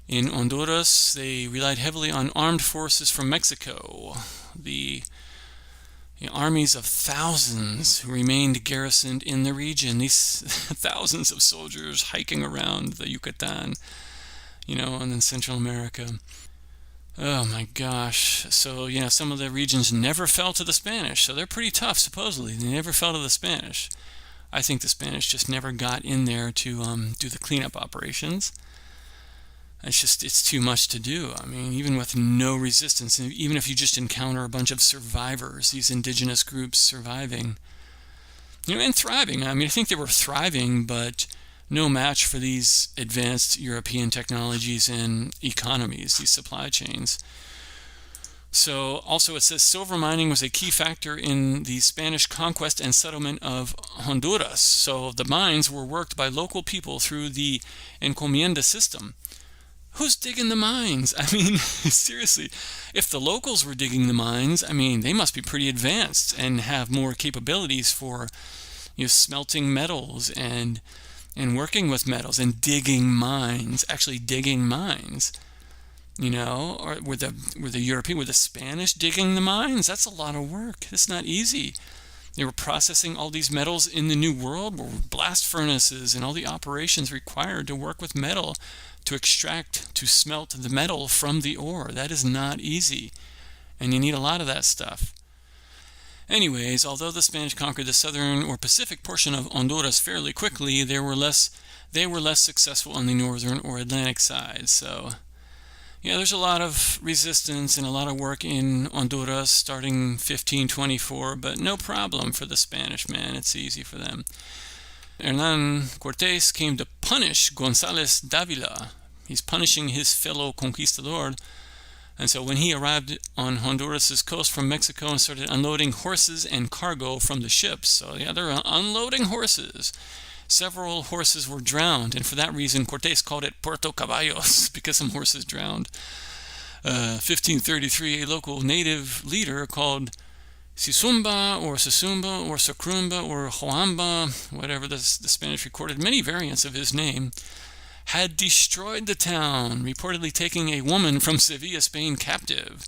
S1: Honduras. They relied heavily on armed forces from Mexico. The armies of thousands who remained garrisoned in the region. These thousands of soldiers hiking around the Yucatan, and then Central America. Oh my gosh. So, some of the regions never fell to the Spanish. So they're pretty tough, supposedly. They never fell to the Spanish. I think the Spanish just never got in there to do the cleanup operations. It's too much to do. I mean, even with no resistance, even if you just encounter a bunch of survivors, these indigenous groups surviving, and thriving. I mean, I think they were thriving, but no match for these advanced European technologies and economies, these supply chains. So also it says silver mining was a key factor in the Spanish conquest and settlement of Honduras. So the mines were worked by local people through the encomienda system. Who's digging the mines? I mean, seriously, if the locals were digging the mines, I mean, they must be pretty advanced and have more capabilities for smelting metals and working with metals and digging mines, actually digging mines. Or were the Spanish digging the mines? That's a lot of work. That's not easy. They were processing all these metals in the New World, were blast furnaces and all the operations required to work with metal, to extract, to smelt the metal from the ore. That is not easy. And you need a lot of that stuff. Anyways, although the Spanish conquered the southern or Pacific portion of Honduras fairly quickly, they were less successful on the northern or Atlantic side. So there's a lot of resistance and a lot of work in Honduras starting 1524, but no problem for the Spanish, man. It's easy for them. Hernán Cortés came to punish González Dávila. He's punishing his fellow conquistador. And so when he arrived on Honduras' coast from Mexico and started unloading horses and cargo from the ships. So they're unloading horses. Several horses were drowned, and for that reason Cortés called it Puerto Caballos, because some horses drowned. 1533, a local native leader called Sisumba or Sisumba or Sacrumba or Joamba, whatever the Spanish recorded, many variants of his name, had destroyed the town, reportedly taking a woman from Sevilla, Spain, captive.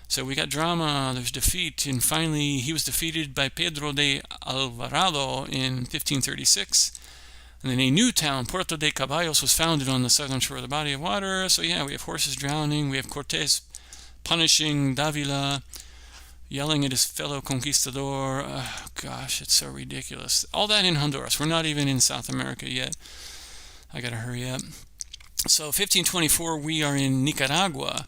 S1: So we got drama, there's defeat, and finally he was defeated by Pedro de Alvarado in 1536. And then a new town, Puerto de Caballos, was founded on the southern shore of the body of water. So we have horses drowning, we have Cortés punishing Davila, yelling at his fellow conquistador. Oh, gosh, it's so ridiculous. All that in Honduras. We're not even in South America yet. I gotta hurry up. So 1524, we are in Nicaragua.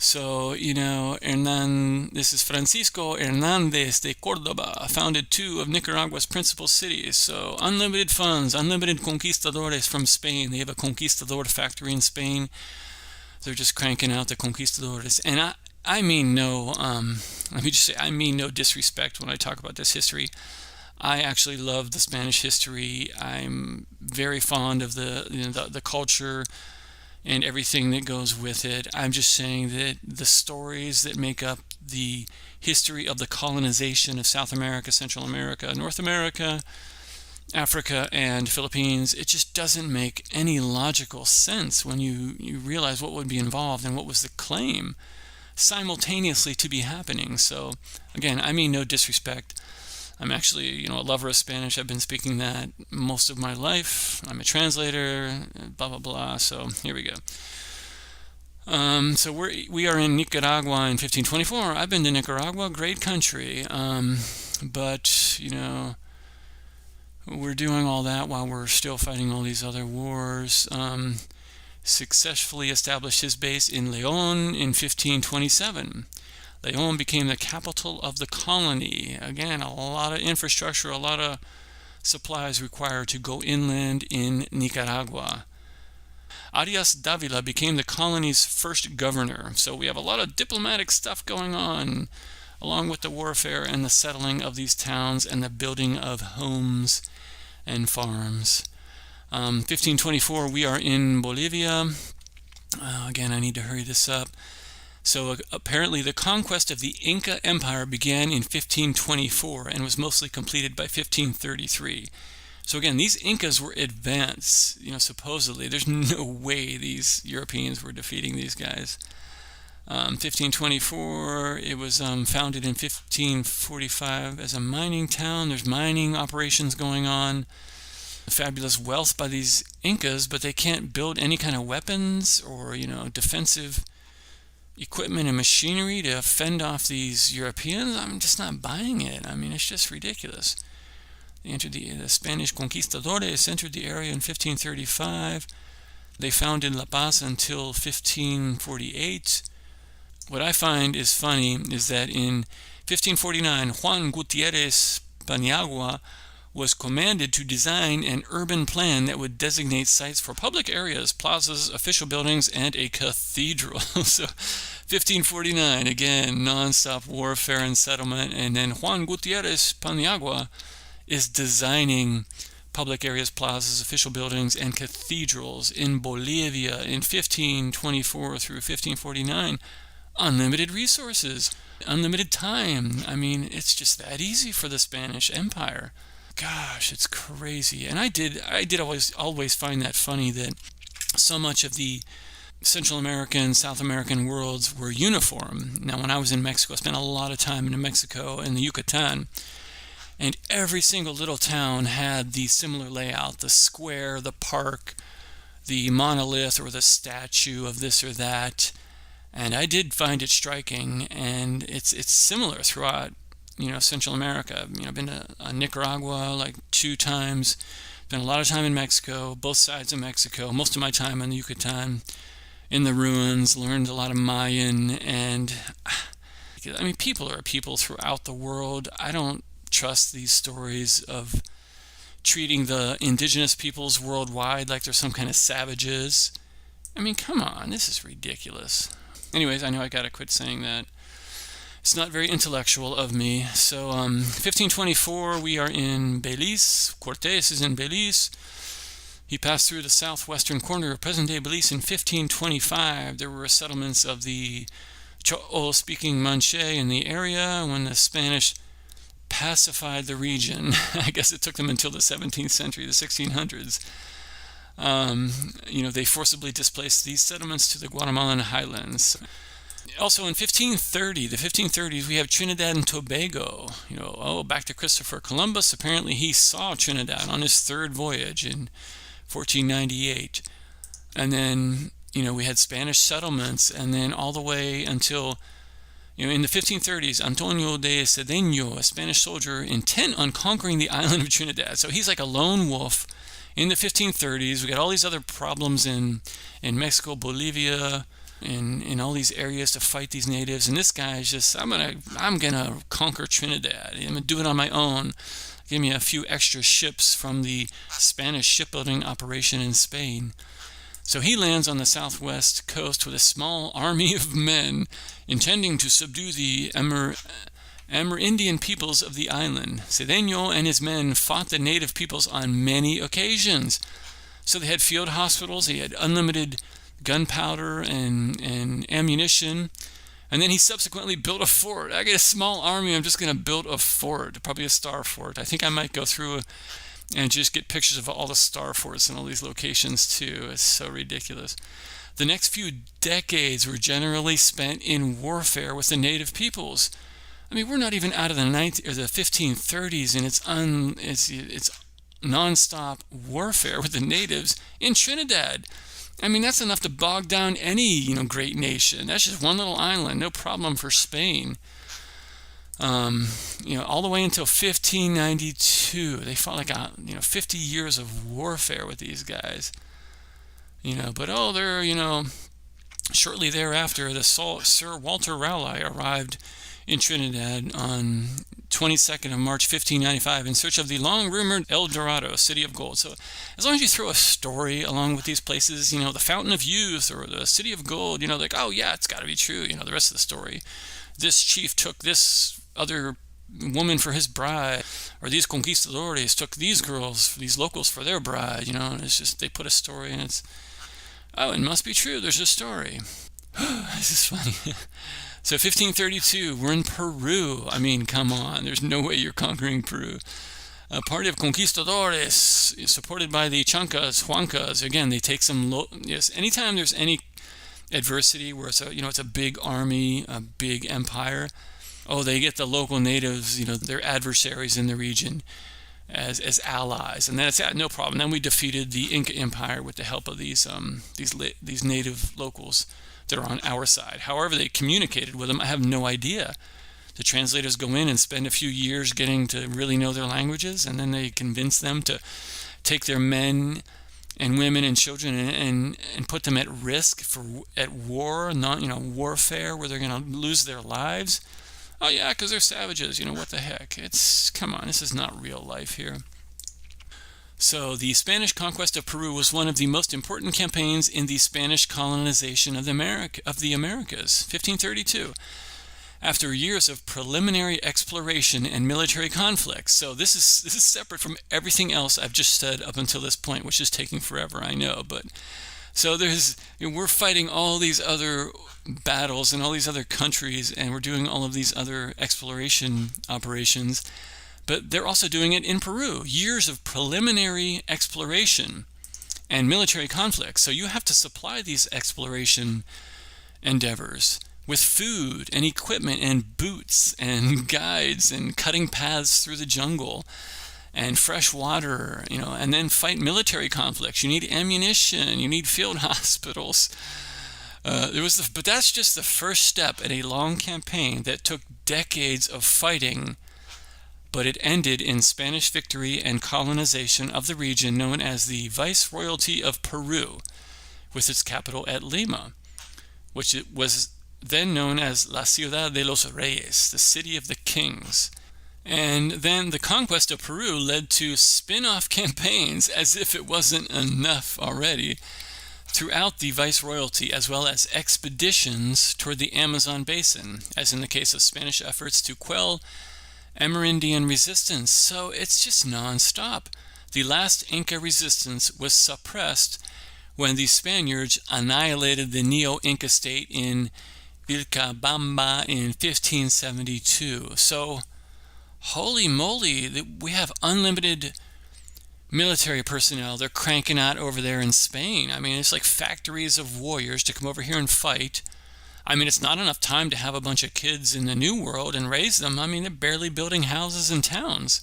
S1: So, Hernan, this is Francisco Hernandez de Cordoba, founded two of Nicaragua's principal cities. So, unlimited funds, unlimited conquistadores from Spain. They have a conquistador factory in Spain. They're just cranking out the conquistadores. And I mean let me just say, I mean no disrespect when I talk about this history. I actually love the Spanish history. I'm very fond of the culture and everything that goes with it. I'm just saying that the stories that make up the history of the colonization of South America, Central America, North America, Africa, and Philippines, it just doesn't make any logical sense when you realize what would be involved and what was the claim simultaneously to be happening. So again, I mean no disrespect. I'm actually, a lover of Spanish. I've been speaking that most of my life. I'm a translator, blah, blah, blah. So here we go. So we are in Nicaragua in 1524. I've been to Nicaragua, great country. But, we're doing all that while we're still fighting all these other wars. Successfully established his base in León in 1527. León became the capital of the colony. Again, a lot of infrastructure, a lot of supplies required to go inland in Nicaragua. Arias Dávila became the colony's first governor. So we have a lot of diplomatic stuff going on, along with the warfare and the settling of these towns and the building of homes and farms. 1524, we are in Bolivia. Again, I need to hurry this up. So apparently the conquest of the Inca Empire began in 1524 and was mostly completed by 1533. So again, these Incas were advanced, supposedly. There's no way these Europeans were defeating these guys. 1524, it was founded in 1545 as a mining town. There's mining operations going on. Fabulous wealth by these Incas, but they can't build any kind of weapons or, defensive equipment and machinery to fend off these Europeans. I'm just not buying it. I mean, it's just ridiculous. They entered the Spanish conquistadores entered the area in 1535. They founded La Paz until 1548. What I find is funny is that in 1549, Juan Gutierrez Paniagua was commanded to design an urban plan that would designate sites for public areas, plazas, official buildings, and a cathedral. So 1549, again, non-stop warfare and settlement. And then Juan Gutierrez Paniagua is designing public areas, plazas, official buildings, and cathedrals in Bolivia in 1524 through 1549. Unlimited resources, unlimited time. I mean, it's just that easy for the Spanish Empire. Gosh, it's crazy. And I did always find that funny that so much of the Central American, South American worlds were uniform. Now, when I was in Mexico, I spent a lot of time in Mexico and the Yucatan, and every single little town had the similar layout: the square, the park, the monolith or the statue of this or that. And I did find it striking, and it's similar throughout Central America. I've been to Nicaragua like 2 times. Spent a lot of time in Mexico, both sides of Mexico. Most of my time in the Yucatan, in the ruins. Learned a lot of Mayan, and I mean, people are people throughout the world. I don't trust these stories of treating the indigenous peoples worldwide like they're some kind of savages. I mean, come on, this is ridiculous. Anyways, I know I gotta quit saying that. It's not very intellectual of me. So 1524, we are in Belize. Cortés is in Belize. He passed through the southwestern corner of present-day Belize in 1525. There were settlements of the Ch'o-speaking Manche in the area when the Spanish pacified the region. I guess it took them until the 17th century, the 1600s. They forcibly displaced these settlements to the Guatemalan highlands. Also in 1530, the 1530s, we have Trinidad and Tobago. Back to Christopher Columbus. Apparently he saw Trinidad on his 3rd voyage in 1498. And then, we had Spanish settlements, and then all the way until, in the 1530s, Antonio de Cedeño, a Spanish soldier, intent on conquering the island of Trinidad. So he's like a lone wolf in the 1530s. We got all these other problems in Mexico, Bolivia, in all these areas to fight these natives. And this guy is just, I'm gonna conquer Trinidad. I'm gonna do it on my own. Give me a few extra ships from the Spanish shipbuilding operation in Spain. So he lands on the southwest coast with a small army of men, intending to subdue the Amerindian peoples of the island. Cedeno and his men fought the native peoples on many occasions. So they had field hospitals, they had unlimited gunpowder and ammunition. And then he subsequently built a fort. I get a small army, I'm just going to build a fort, probably a star fort. I think I might go through and just get pictures of all the star forts in all these locations too. It's so ridiculous. The next few decades were generally spent in warfare with the native peoples. I mean, we're not even out of the 1530s, and it's non-stop warfare with the natives in Trinidad. I mean, that's enough to bog down any, great nation. That's just one little island, no problem for Spain. All the way until 1592, they fought like 50 years of warfare with these guys. But they're, shortly thereafter, the Sir Walter Raleigh arrived in Trinidad on 22nd of March 1595 in search of the long-rumored El Dorado, City of Gold. So as long as you throw a story along with these places, the Fountain of Youth or the City of Gold, like, oh yeah, it's got to be true, the rest of the story. This chief took this other woman for his bride, or these conquistadores took these girls, these locals for their bride, and it's just, they put a story and it's, oh, it must be true, there's a story. This is funny. So 1532, we're in Peru. I mean, come on, there's no way you're conquering Peru. A party of conquistadores, supported by the Chancas, Huancas, again, they take some, anytime there's any adversity where it's a big army, a big empire, they get the local natives, their adversaries in the region as allies, and that's no problem. Then we defeated the Inca Empire with the help of these native locals that are on our side. However they communicated with them, I have no idea. The translators go in and spend a few years getting to really know their languages, and then they convince them to take their men and women and children and put them at risk at war, warfare, where they're going to lose their lives. Oh yeah, because they're savages. What the heck? Come on, this is not real life here. So the Spanish conquest of Peru was one of the most important campaigns in the Spanish colonization of the Americas, 1532. After years of preliminary exploration and military conflicts. So this is separate from everything else I've just said up until this point, which is taking forever, I know. But so we're fighting all these other battles in all these other countries, and we're doing all of these other exploration operations. But they're also doing it in Peru. Years of preliminary exploration and military conflicts. So you have to supply these exploration endeavors with food and equipment and boots and guides and cutting paths through the jungle and fresh water, and then fight military conflicts. You need ammunition, you need field hospitals. But that's just the first step in a long campaign that took decades of fighting, but it ended in Spanish victory and colonization of the region known as the Viceroyalty of Peru, with its capital at Lima, which it was then known as La Ciudad de los Reyes, the City of the Kings. And then the conquest of Peru led to spin-off campaigns, as if it wasn't enough already, throughout the Viceroyalty, as well as expeditions toward the Amazon basin, as in the case of Spanish efforts to quell Amerindian resistance. So it's just non-stop. The last Inca resistance was suppressed when the Spaniards annihilated the Neo-Inca state in Vilcabamba in 1572. So, holy moly, we have unlimited military personnel they're cranking out over there in Spain. I mean, it's like factories of warriors to come over here and fight. I mean, it's not enough time to have a bunch of kids in the New World and raise them. I mean, they're barely building houses and towns.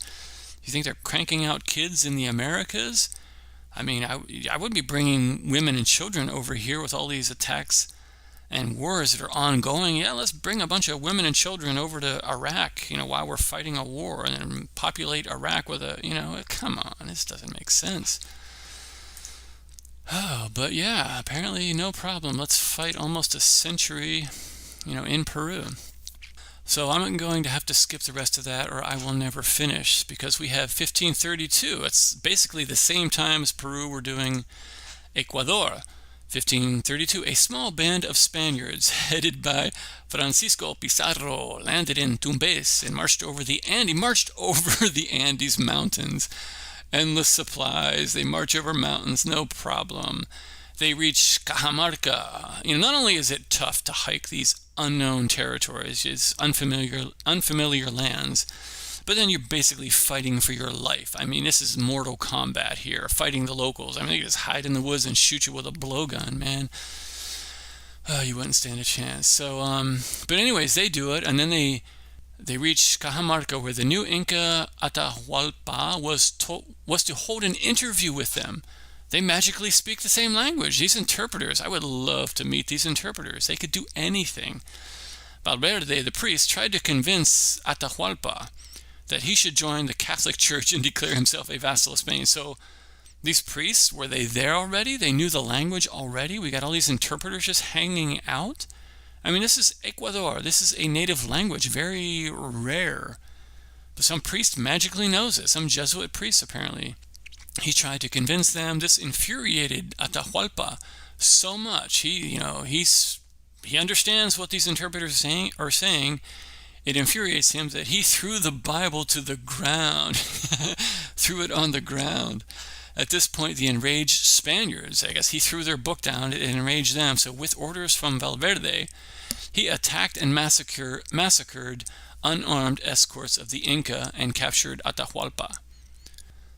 S1: You think they're cranking out kids in the Americas? I mean, I would be bringing women and children over here with all these attacks and wars that are ongoing. Yeah, let's bring a bunch of women and children over to Iraq, while we're fighting a war, and then populate Iraq with come on, this doesn't make sense. Oh, but yeah, apparently no problem. Let's fight almost a century, in Peru. So I'm going to have to skip the rest of that or I will never finish because we have 1532. It's basically the same time as Peru were doing Ecuador. 1532, a small band of Spaniards headed by Francisco Pizarro landed in Tumbes and marched over the Andes Mountains. Endless supplies. They march over mountains, no problem. They reach Cajamarca. Not only is it tough to hike these unknown territories, it's unfamiliar lands, but then you're basically fighting for your life. This is Mortal Kombat here, fighting the locals. They just hide in the woods and shoot you with a blowgun, man. You wouldn't stand a chance. So, but anyways, they do it, and then they reach Cajamarca, where the new Inca Atahualpa was to hold an interview with them. They magically speak the same language. These interpreters, I would love to meet these interpreters. They could do anything. Valverde, the priest, tried to convince Atahualpa that he should join the Catholic Church and declare himself a vassal of Spain. So these priests, were they there already? They knew the language already? We got all these interpreters just hanging out? This is Ecuador. This is a native language, very rare. But some priest magically knows it. Some Jesuit priest, apparently. He tried to convince them. This infuriated Atahualpa so much. He understands what these interpreters are saying. It infuriates him that he threw the Bible to the ground, threw it on the ground. At this point, the enraged Spaniards, I guess he threw their book down and enraged them. So with orders from Valverde, he attacked and massacred unarmed escorts of the Inca and captured Atahualpa.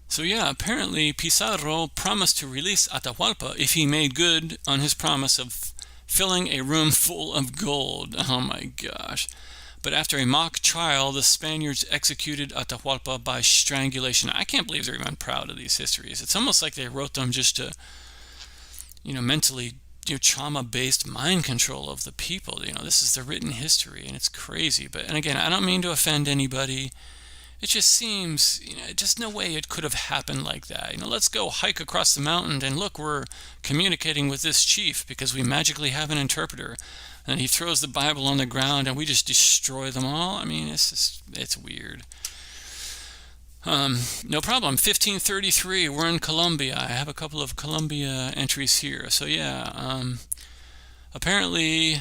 S1: So yeah, apparently Pizarro promised to release Atahualpa if he made good on his promise of filling a room full of gold. Oh my gosh. But after a mock trial, the Spaniards executed Atahualpa by strangulation. I can't believe they're even proud of these histories. It's almost like they wrote them just to, mentally, trauma-based mind control of the people. This is the written history, and it's crazy. And again, I don't mean to offend anybody. It just seems, just no way it could have happened like that. Let's go hike across the mountain and look, we're communicating with this chief because we magically have an interpreter. And he throws the Bible on the ground and we just destroy them all. It's weird. No problem. 1533, we're in Colombia. I have a couple of Colombia entries here. So yeah, apparently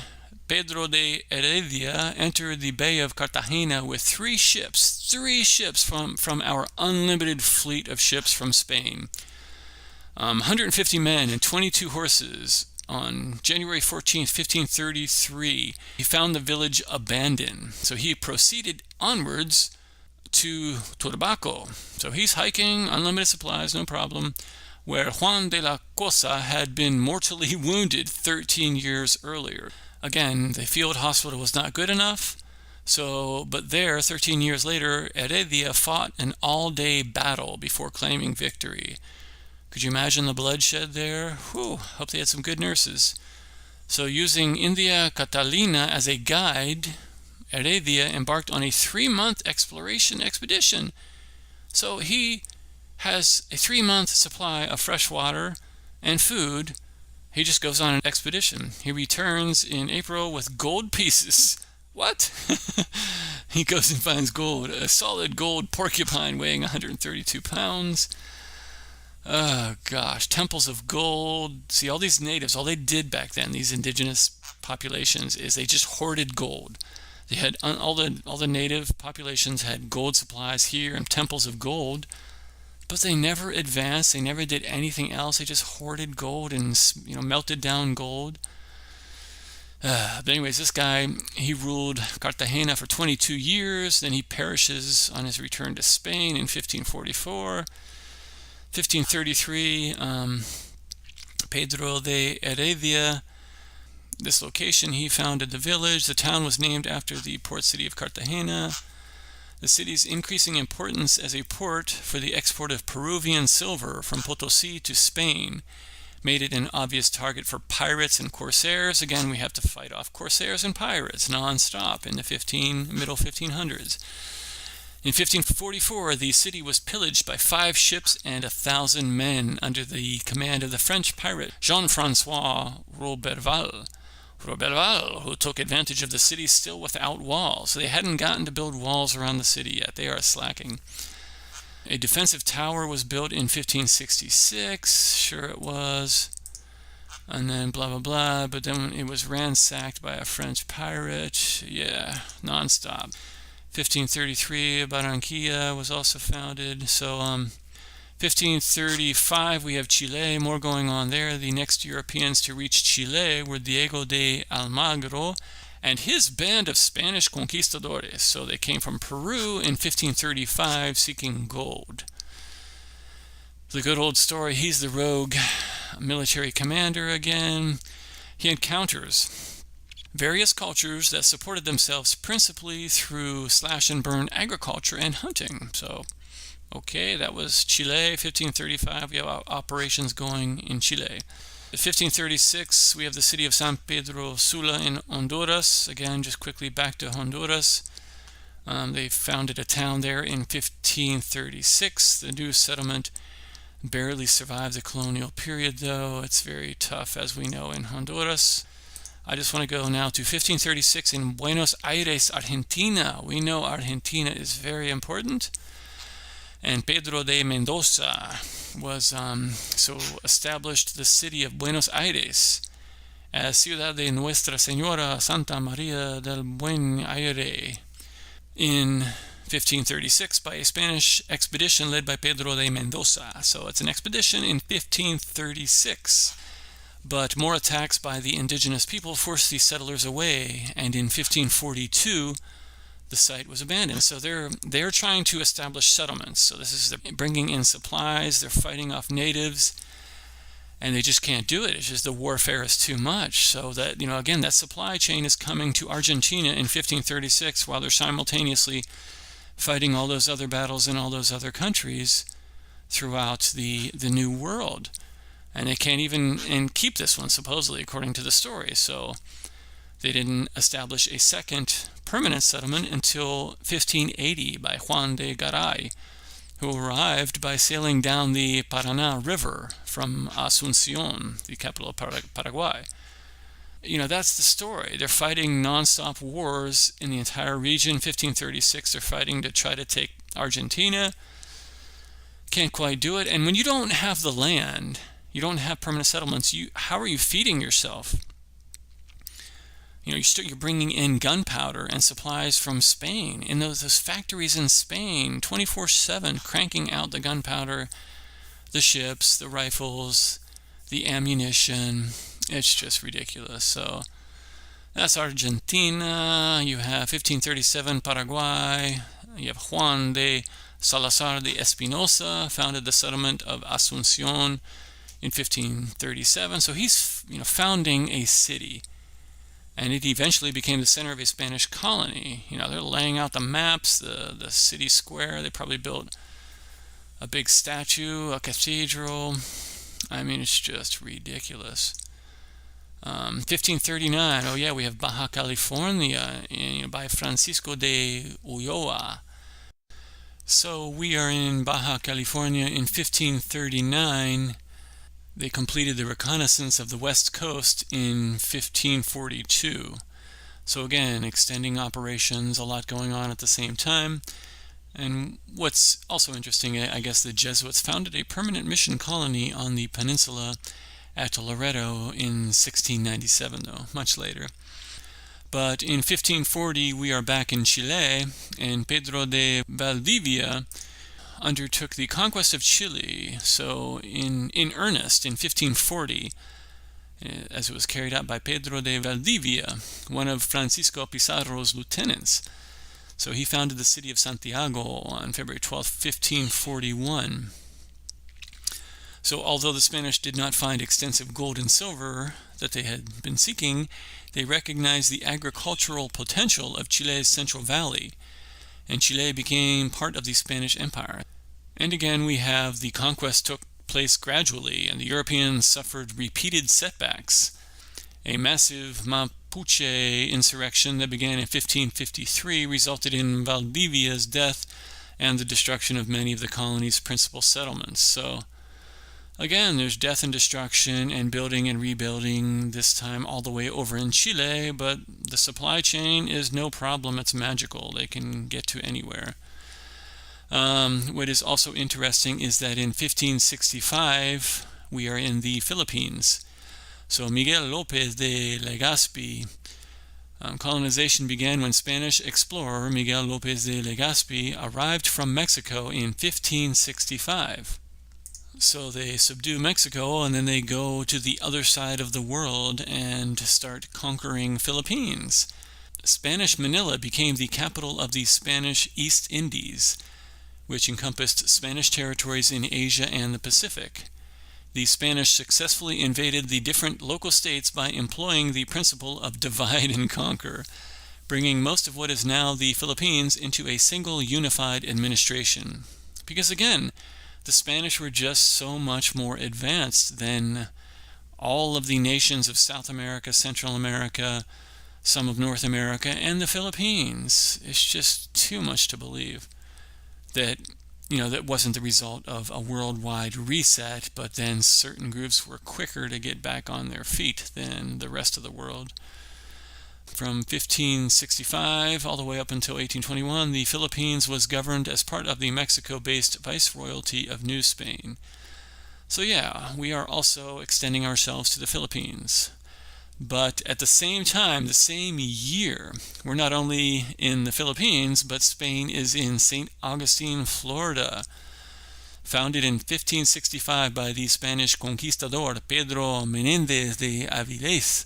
S1: Pedro de Heredia entered the Bay of Cartagena with three ships from our unlimited fleet of ships from Spain. 150 men and 22 horses. On January 14th, 1533, he found the village abandoned. So he proceeded onwards to Turbaco. So he's hiking, unlimited supplies, no problem, where Juan de la Cosa had been mortally wounded 13 years earlier. Again, the field hospital was not good enough, but there, 13 years later, Heredia fought an all-day battle before claiming victory. Could you imagine the bloodshed there? Whew, hope they had some good nurses. So using India Catalina as a guide, Heredia embarked on a 3-month exploration expedition. So he has a 3-month supply of fresh water and food. He just goes on an expedition. He returns in April with gold pieces. What? He goes and finds gold, a solid gold porcupine weighing 132 pounds. Oh gosh, temples of gold. See, all these natives, all they did back then, these indigenous populations, is they just hoarded gold. They had all the native populations had gold supplies here and temples of gold, but they never advanced. They never did anything else. They just hoarded gold and melted down gold. But anyways, this guy, he ruled Cartagena for 22 years. Then he perishes on his return to Spain in 1544. 1533, Pedro de Heredia, this location, he founded the village. The town was named after the port city of Cartagena. The city's increasing importance as a port for the export of Peruvian silver from Potosi to Spain made it an obvious target for pirates and corsairs. Again, we have to fight off corsairs and pirates non-stop in the middle 1500s. In 1544, the city was pillaged by 5 ships and 1,000 men under the command of the French pirate Jean-François Roberval, who took advantage of the city still without walls. So they hadn't gotten to build walls around the city yet. They are slacking. A defensive tower was built in 1566. Sure it was. And then blah, blah, blah. But then it was ransacked by a French pirate. Yeah, nonstop. 1533, Barranquilla was also founded. So 1535, we have Chile, more going on there. The next Europeans to reach Chile were Diego de Almagro and his band of Spanish conquistadores. So they came from Peru in 1535 seeking gold. The good old story, he's the rogue military commander again. He encounters various cultures that supported themselves principally through slash-and-burn agriculture and hunting. So, okay, that was Chile, 1535. We have operations going in Chile. 1536, we have the city of San Pedro Sula in Honduras. Again, just quickly back to Honduras. They founded a town there in 1536. The new settlement barely survived the colonial period, though. It's very tough, as we know, in Honduras. I just want to go now to 1536 in Buenos Aires, Argentina. We know Argentina is very important. And Pedro de Mendoza was established the city of Buenos Aires as Ciudad de Nuestra Señora Santa María del Buen Aire in 1536 by a Spanish expedition led by Pedro de Mendoza. So it's an expedition in 1536. But more attacks by the indigenous people forced these settlers away, and in 1542 the site was abandoned. So they're trying to establish settlements. So this is they're bringing in supplies, they're fighting off natives, and they just can't do it. It's just the warfare is too much. So that, again, that supply chain is coming to Argentina in 1536 while they're simultaneously fighting all those other battles in all those other countries throughout the New World. And they can't even keep this one, supposedly, according to the story. So they didn't establish a second permanent settlement until 1580 by Juan de Garay, who arrived by sailing down the Paraná River from Asunción, the capital of Paraguay. That's the story. They're fighting nonstop wars in the entire region. 1536, they're fighting to try to take Argentina. Can't quite do it. And when you don't have the land, you don't have permanent settlements, how are you feeding yourself? You're bringing in gunpowder and supplies from Spain, in those factories in Spain, 24/7, cranking out the gunpowder, the ships, the rifles, the ammunition. It's just ridiculous. So that's Argentina. You have 1537, Paraguay. You have Juan de Salazar de Espinosa, founded the settlement of Asunción in 1537. So he's founding a city, and it eventually became the center of a Spanish colony. They're laying out the maps, the city square. They probably built a big statue, a cathedral. I mean, it's just ridiculous. 1539, oh yeah, we have Baja California by Francisco de Ulloa. So we are in Baja California in 1539. They completed the reconnaissance of the west coast in 1542. So again, extending operations, a lot going on at the same time. And what's also interesting, I guess the Jesuits founded a permanent mission colony on the peninsula at Loreto in 1697, though, much later. But in 1540, we are back in Chile, and Pedro de Valdivia undertook the conquest of Chile. So in earnest, in 1540, as it was carried out by Pedro de Valdivia, one of Francisco Pizarro's lieutenants. So he founded the city of Santiago on February 12, 1541. So although the Spanish did not find extensive gold and silver that they had been seeking, they recognized the agricultural potential of Chile's Central Valley, and Chile became part of the Spanish Empire. And again, we have the conquest took place gradually, and the Europeans suffered repeated setbacks. A massive Mapuche insurrection that began in 1553 resulted in Valdivia's death and the destruction of many of the colony's principal settlements. So again, there's death and destruction and building and rebuilding, this time all the way over in Chile, but the supply chain is no problem. It's magical. They can get to anywhere. What is also interesting is that in 1565, we are in the Philippines. So Miguel Lopez de Legazpi, colonization began when Spanish explorer Miguel Lopez de Legazpi arrived from Mexico in 1565. So they subdue Mexico and then they go to the other side of the world and start conquering Philippines. Spanish Manila became the capital of the Spanish East Indies, which encompassed Spanish territories in Asia and the Pacific. The Spanish successfully invaded the different local states by employing the principle of divide and conquer, bringing most of what is now the Philippines into a single unified administration. Because again, the Spanish were just so much more advanced than all of the nations of South America, Central America, some of North America, and the Philippines. It's just too much to believe that that wasn't the result of a worldwide reset, but then certain groups were quicker to get back on their feet than the rest of the world. From 1565 all the way up until 1821, the Philippines was governed as part of the Mexico-based Viceroyalty of New Spain. So yeah, we are also extending ourselves to the Philippines. But at the same time, the same year, we're not only in the Philippines, but Spain is in St. Augustine, Florida. Founded in 1565 by the Spanish conquistador Pedro Menéndez de Avilés,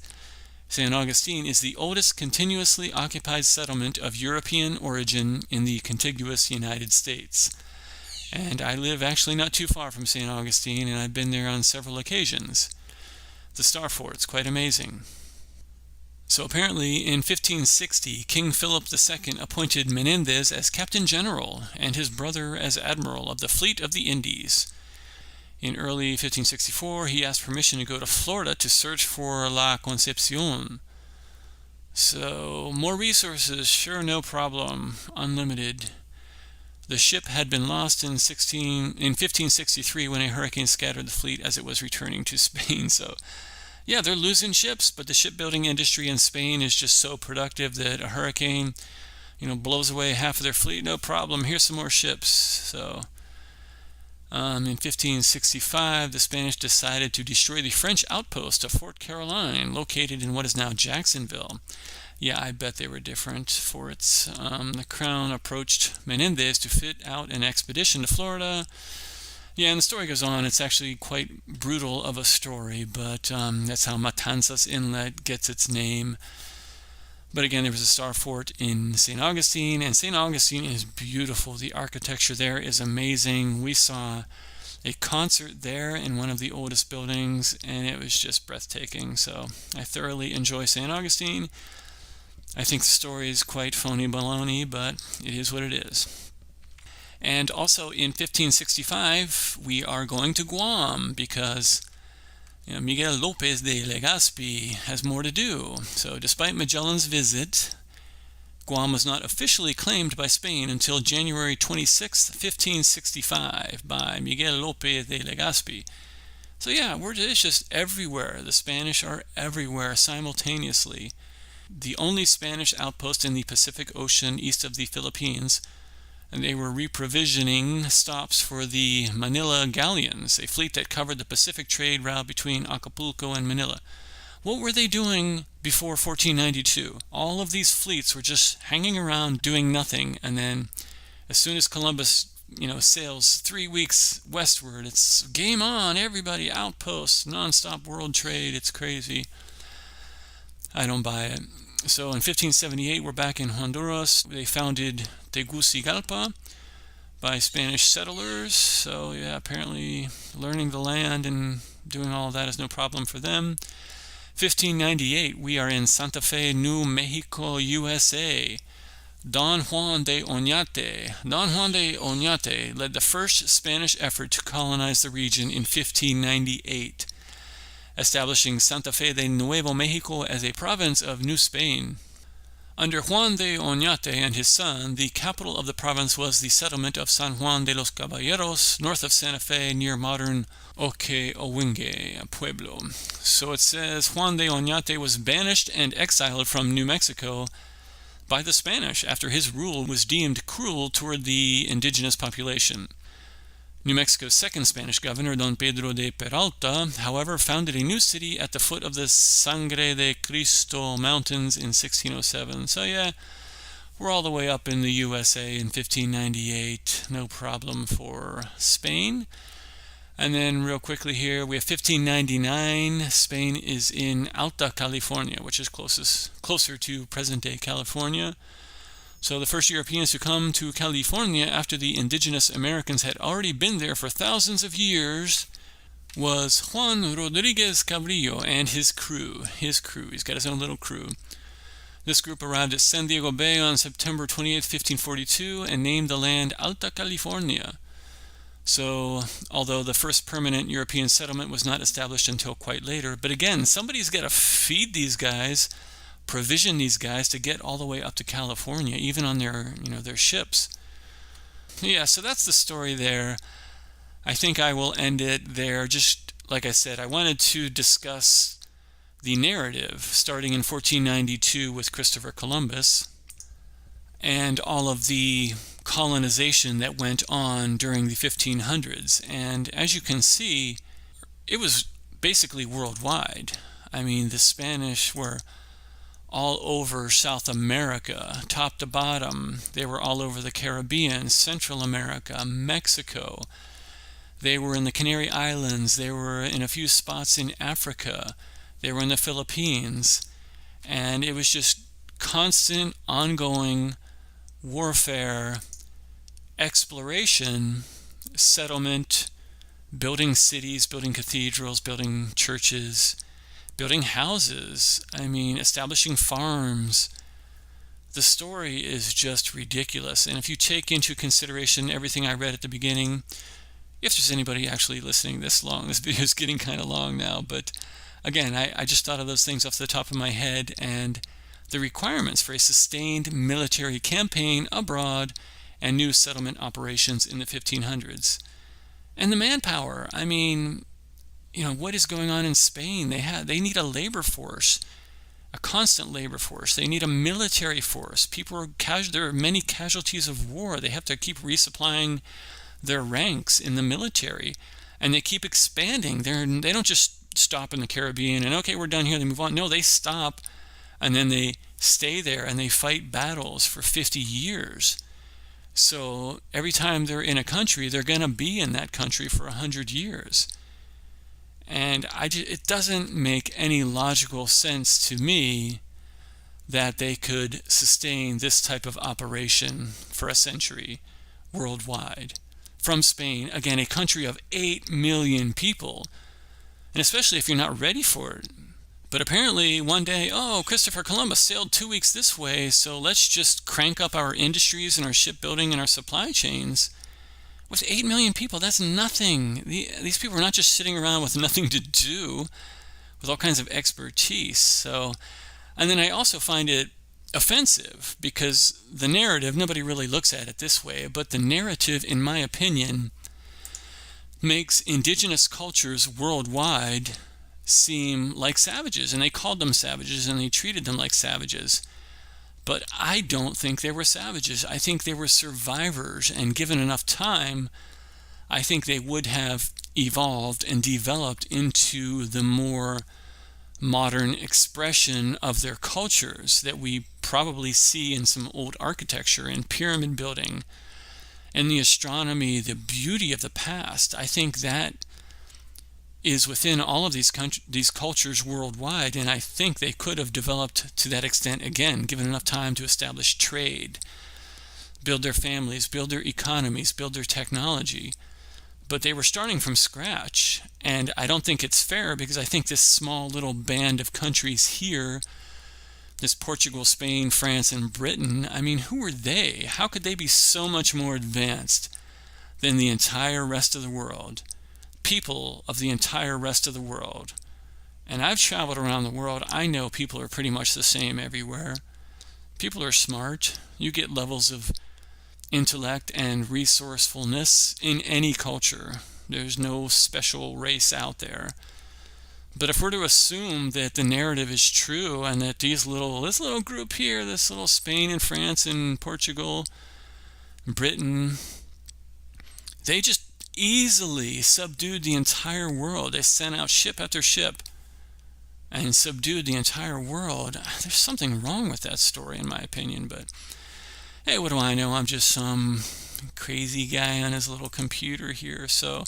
S1: St. Augustine is the oldest continuously occupied settlement of European origin in the contiguous United States. And I live actually not too far from St. Augustine, and I've been there on several occasions. The Star Fort's quite amazing. So apparently in 1560, King Philip II appointed Menendez as Captain General and his brother as Admiral of the Fleet of the Indies. In early 1564, he asked permission to go to Florida to search for La Concepcion. So more resources, sure, no problem, unlimited. The ship had been lost in 1563 when a hurricane scattered the fleet as it was returning to Spain. So, yeah, they're losing ships, but the shipbuilding industry in Spain is just so productive that a hurricane, blows away half of their fleet. No problem. Here's some more ships. So, in 1565, the Spanish decided to destroy the French outpost of Fort Caroline, located in what is now Jacksonville. Yeah, I bet they were different for its. The Crown approached Menendez to fit out an expedition to Florida. Yeah, and the story goes on. It's actually quite brutal of a story, but that's how Matanzas Inlet gets its name. But again, there was a star fort in St. Augustine, and St. Augustine is beautiful. The architecture there is amazing. We saw a concert there in one of the oldest buildings, and it was just breathtaking. So I thoroughly enjoy St. Augustine. I think the story is quite phony baloney, but it is what it is. And also in 1565, we are going to Guam because Miguel Lopez de Legazpi has more to do. So despite Magellan's visit, Guam was not officially claimed by Spain until January 26, 1565 by Miguel Lopez de Legazpi. So yeah, it's just everywhere. The Spanish are everywhere simultaneously. The only Spanish outpost in the Pacific Ocean east of the Philippines, and they were reprovisioning stops for the Manila galleons, a fleet that covered the Pacific trade route between Acapulco and Manila. What were they doing before 1492? All of these fleets were just hanging around doing nothing, and then as soon as Columbus sails 3 weeks westward, it's game on, everybody, outposts, non-stop world trade, it's crazy. I don't buy it. So in 1578, we're back in Honduras. They founded Tegucigalpa by Spanish settlers. So yeah, apparently learning the land and doing all of that is no problem for them. 1598, we are in Santa Fe, New Mexico, USA. Don Juan de Oñate. Don Juan de Oñate led the first Spanish effort to colonize the region in 1598. establishing Santa Fe de Nuevo Mexico as a province of New Spain. Under Juan de Oñate and his son, the capital of the province was the settlement of San Juan de los Caballeros, north of Santa Fe, near modern Oque-Owinge Pueblo. So it says Juan de Oñate was banished and exiled from New Mexico by the Spanish after his rule was deemed cruel toward the indigenous population. New Mexico's second Spanish governor, Don Pedro de Peralta, however, founded a new city at the foot of the Sangre de Cristo Mountains in 1607. So yeah, we're all the way up in the USA in 1598. No problem for Spain. And then real quickly here, we have 1599. Spain is in Alta California, which is closer to present-day California. So the first Europeans to come to California after the indigenous Americans had already been there for thousands of years was Juan Rodriguez Cabrillo and his crew. He's got his own little crew. This group arrived at San Diego Bay on September 28, 1542, and named the land Alta California. So, although the first permanent European settlement was not established until quite later, but again, somebody's got to feed these guys, provision these guys to get all the way up to California, even on their ships. Yeah, so that's the story there. I think I will end it there. Just like I said, I wanted to discuss the narrative starting in 1492 with Christopher Columbus and all of the colonization that went on during the 1500s. And as you can see, it was basically worldwide. I mean, the Spanish were all over South America, top to bottom. They were all over the Caribbean, Central America, Mexico. They were in the Canary Islands. They were in a few spots in Africa. They were in the Philippines. And it was just constant, ongoing warfare, exploration, settlement, building cities, building cathedrals, building churches, building houses, establishing farms. The story is just ridiculous. And if you take into consideration everything I read at the beginning, if there's anybody actually listening this long, this video is getting kind of long now, but again, I just thought of those things off the top of my head, and the requirements for a sustained military campaign abroad and new settlement operations in the 1500s. And the manpower, what is going on in Spain? They need a labor force, a constant labor force. They need a military force. There are many casualties of war. They have to keep resupplying their ranks in the military, and they keep expanding. They don't just stop in the Caribbean and, okay, we're done here, they move on. No, they stop, and then they stay there, and they fight battles for 50 years. So every time they're in a country, they're going to be in that country for 100 years. And it doesn't make any logical sense to me that they could sustain this type of operation for a century worldwide. From Spain, again, a country of 8 million people, and especially if you're not ready for it. But apparently one day, Christopher Columbus sailed 2 weeks this way, so let's just crank up our industries and our shipbuilding and our supply chains. With 8 million people, that's nothing. These people are not just sitting around with nothing to do, with all kinds of expertise. And then I also find it offensive because the narrative, nobody really looks at it this way, but the narrative, in my opinion, makes indigenous cultures worldwide seem like savages, and they called them savages and they treated them like savages. But I don't think they were savages. I think they were survivors, and given enough time, I think they would have evolved and developed into the more modern expression of their cultures that we probably see in some old architecture and pyramid building and the astronomy, the beauty of the past. I think that is within all of these cultures worldwide, and I think they could have developed to that extent again, given enough time to establish trade, build their families, build their economies, build their technology. But they were starting from scratch, and I don't think it's fair, because I think this small little band of countries here, this Portugal, Spain, France, and Britain, who are they? How could they be so much more advanced than the entire rest of the world? People of the entire rest of the world And I've traveled around the world. I know people are pretty much the same everywhere. People are smart. You get levels of intellect and resourcefulness in any culture. There's no special race out there. But if we're to assume that the narrative is true and that this little group here, this little Spain and France and Portugal, Britain, they just easily subdued the entire world. They sent out ship after ship and subdued the entire world. There's something wrong with that story, in my opinion. But hey, what do I know? I'm just some crazy guy on his little computer here. So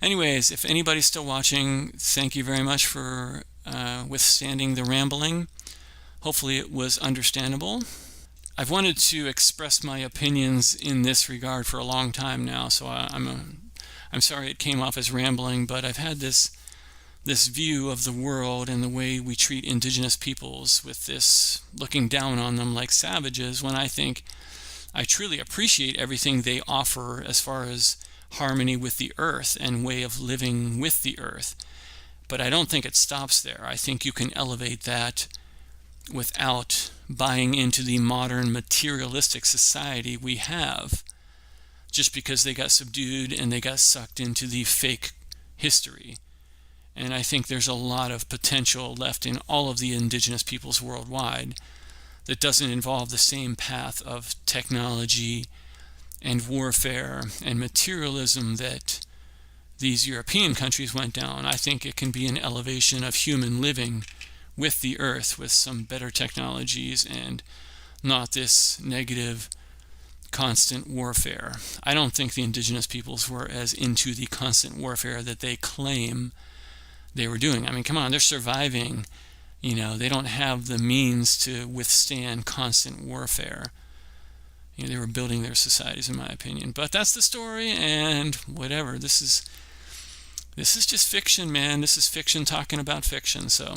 S1: anyways, if anybody's still watching, thank you very much for withstanding the rambling. Hopefully it was understandable. I've wanted to express my opinions in this regard for a long time now, so I'm sorry it came off as rambling, but I've had this view of the world and the way we treat indigenous peoples with this looking down on them like savages, when I think I truly appreciate everything they offer as far as harmony with the earth and way of living with the earth. But I don't think it stops there. I think you can elevate that without buying into the modern materialistic society we have, just because they got subdued and they got sucked into the fake history. And I think there's a lot of potential left in all of the indigenous peoples worldwide that doesn't involve the same path of technology and warfare and materialism that these European countries went down. I think it can be an elevation of human living with the earth, with some better technologies and not this negative constant warfare. I don't think the indigenous peoples were as into the constant warfare that they claim they were doing. I mean, come on, they're surviving. They don't have the means to withstand constant warfare. They were building their societies, in my opinion. But that's the story, and whatever. This is just fiction, man. This is fiction talking about fiction. So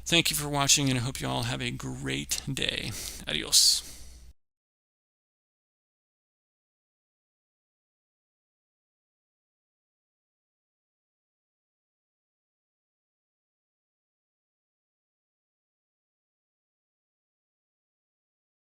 S1: thank you for watching, and I hope you all have a great day. Adios.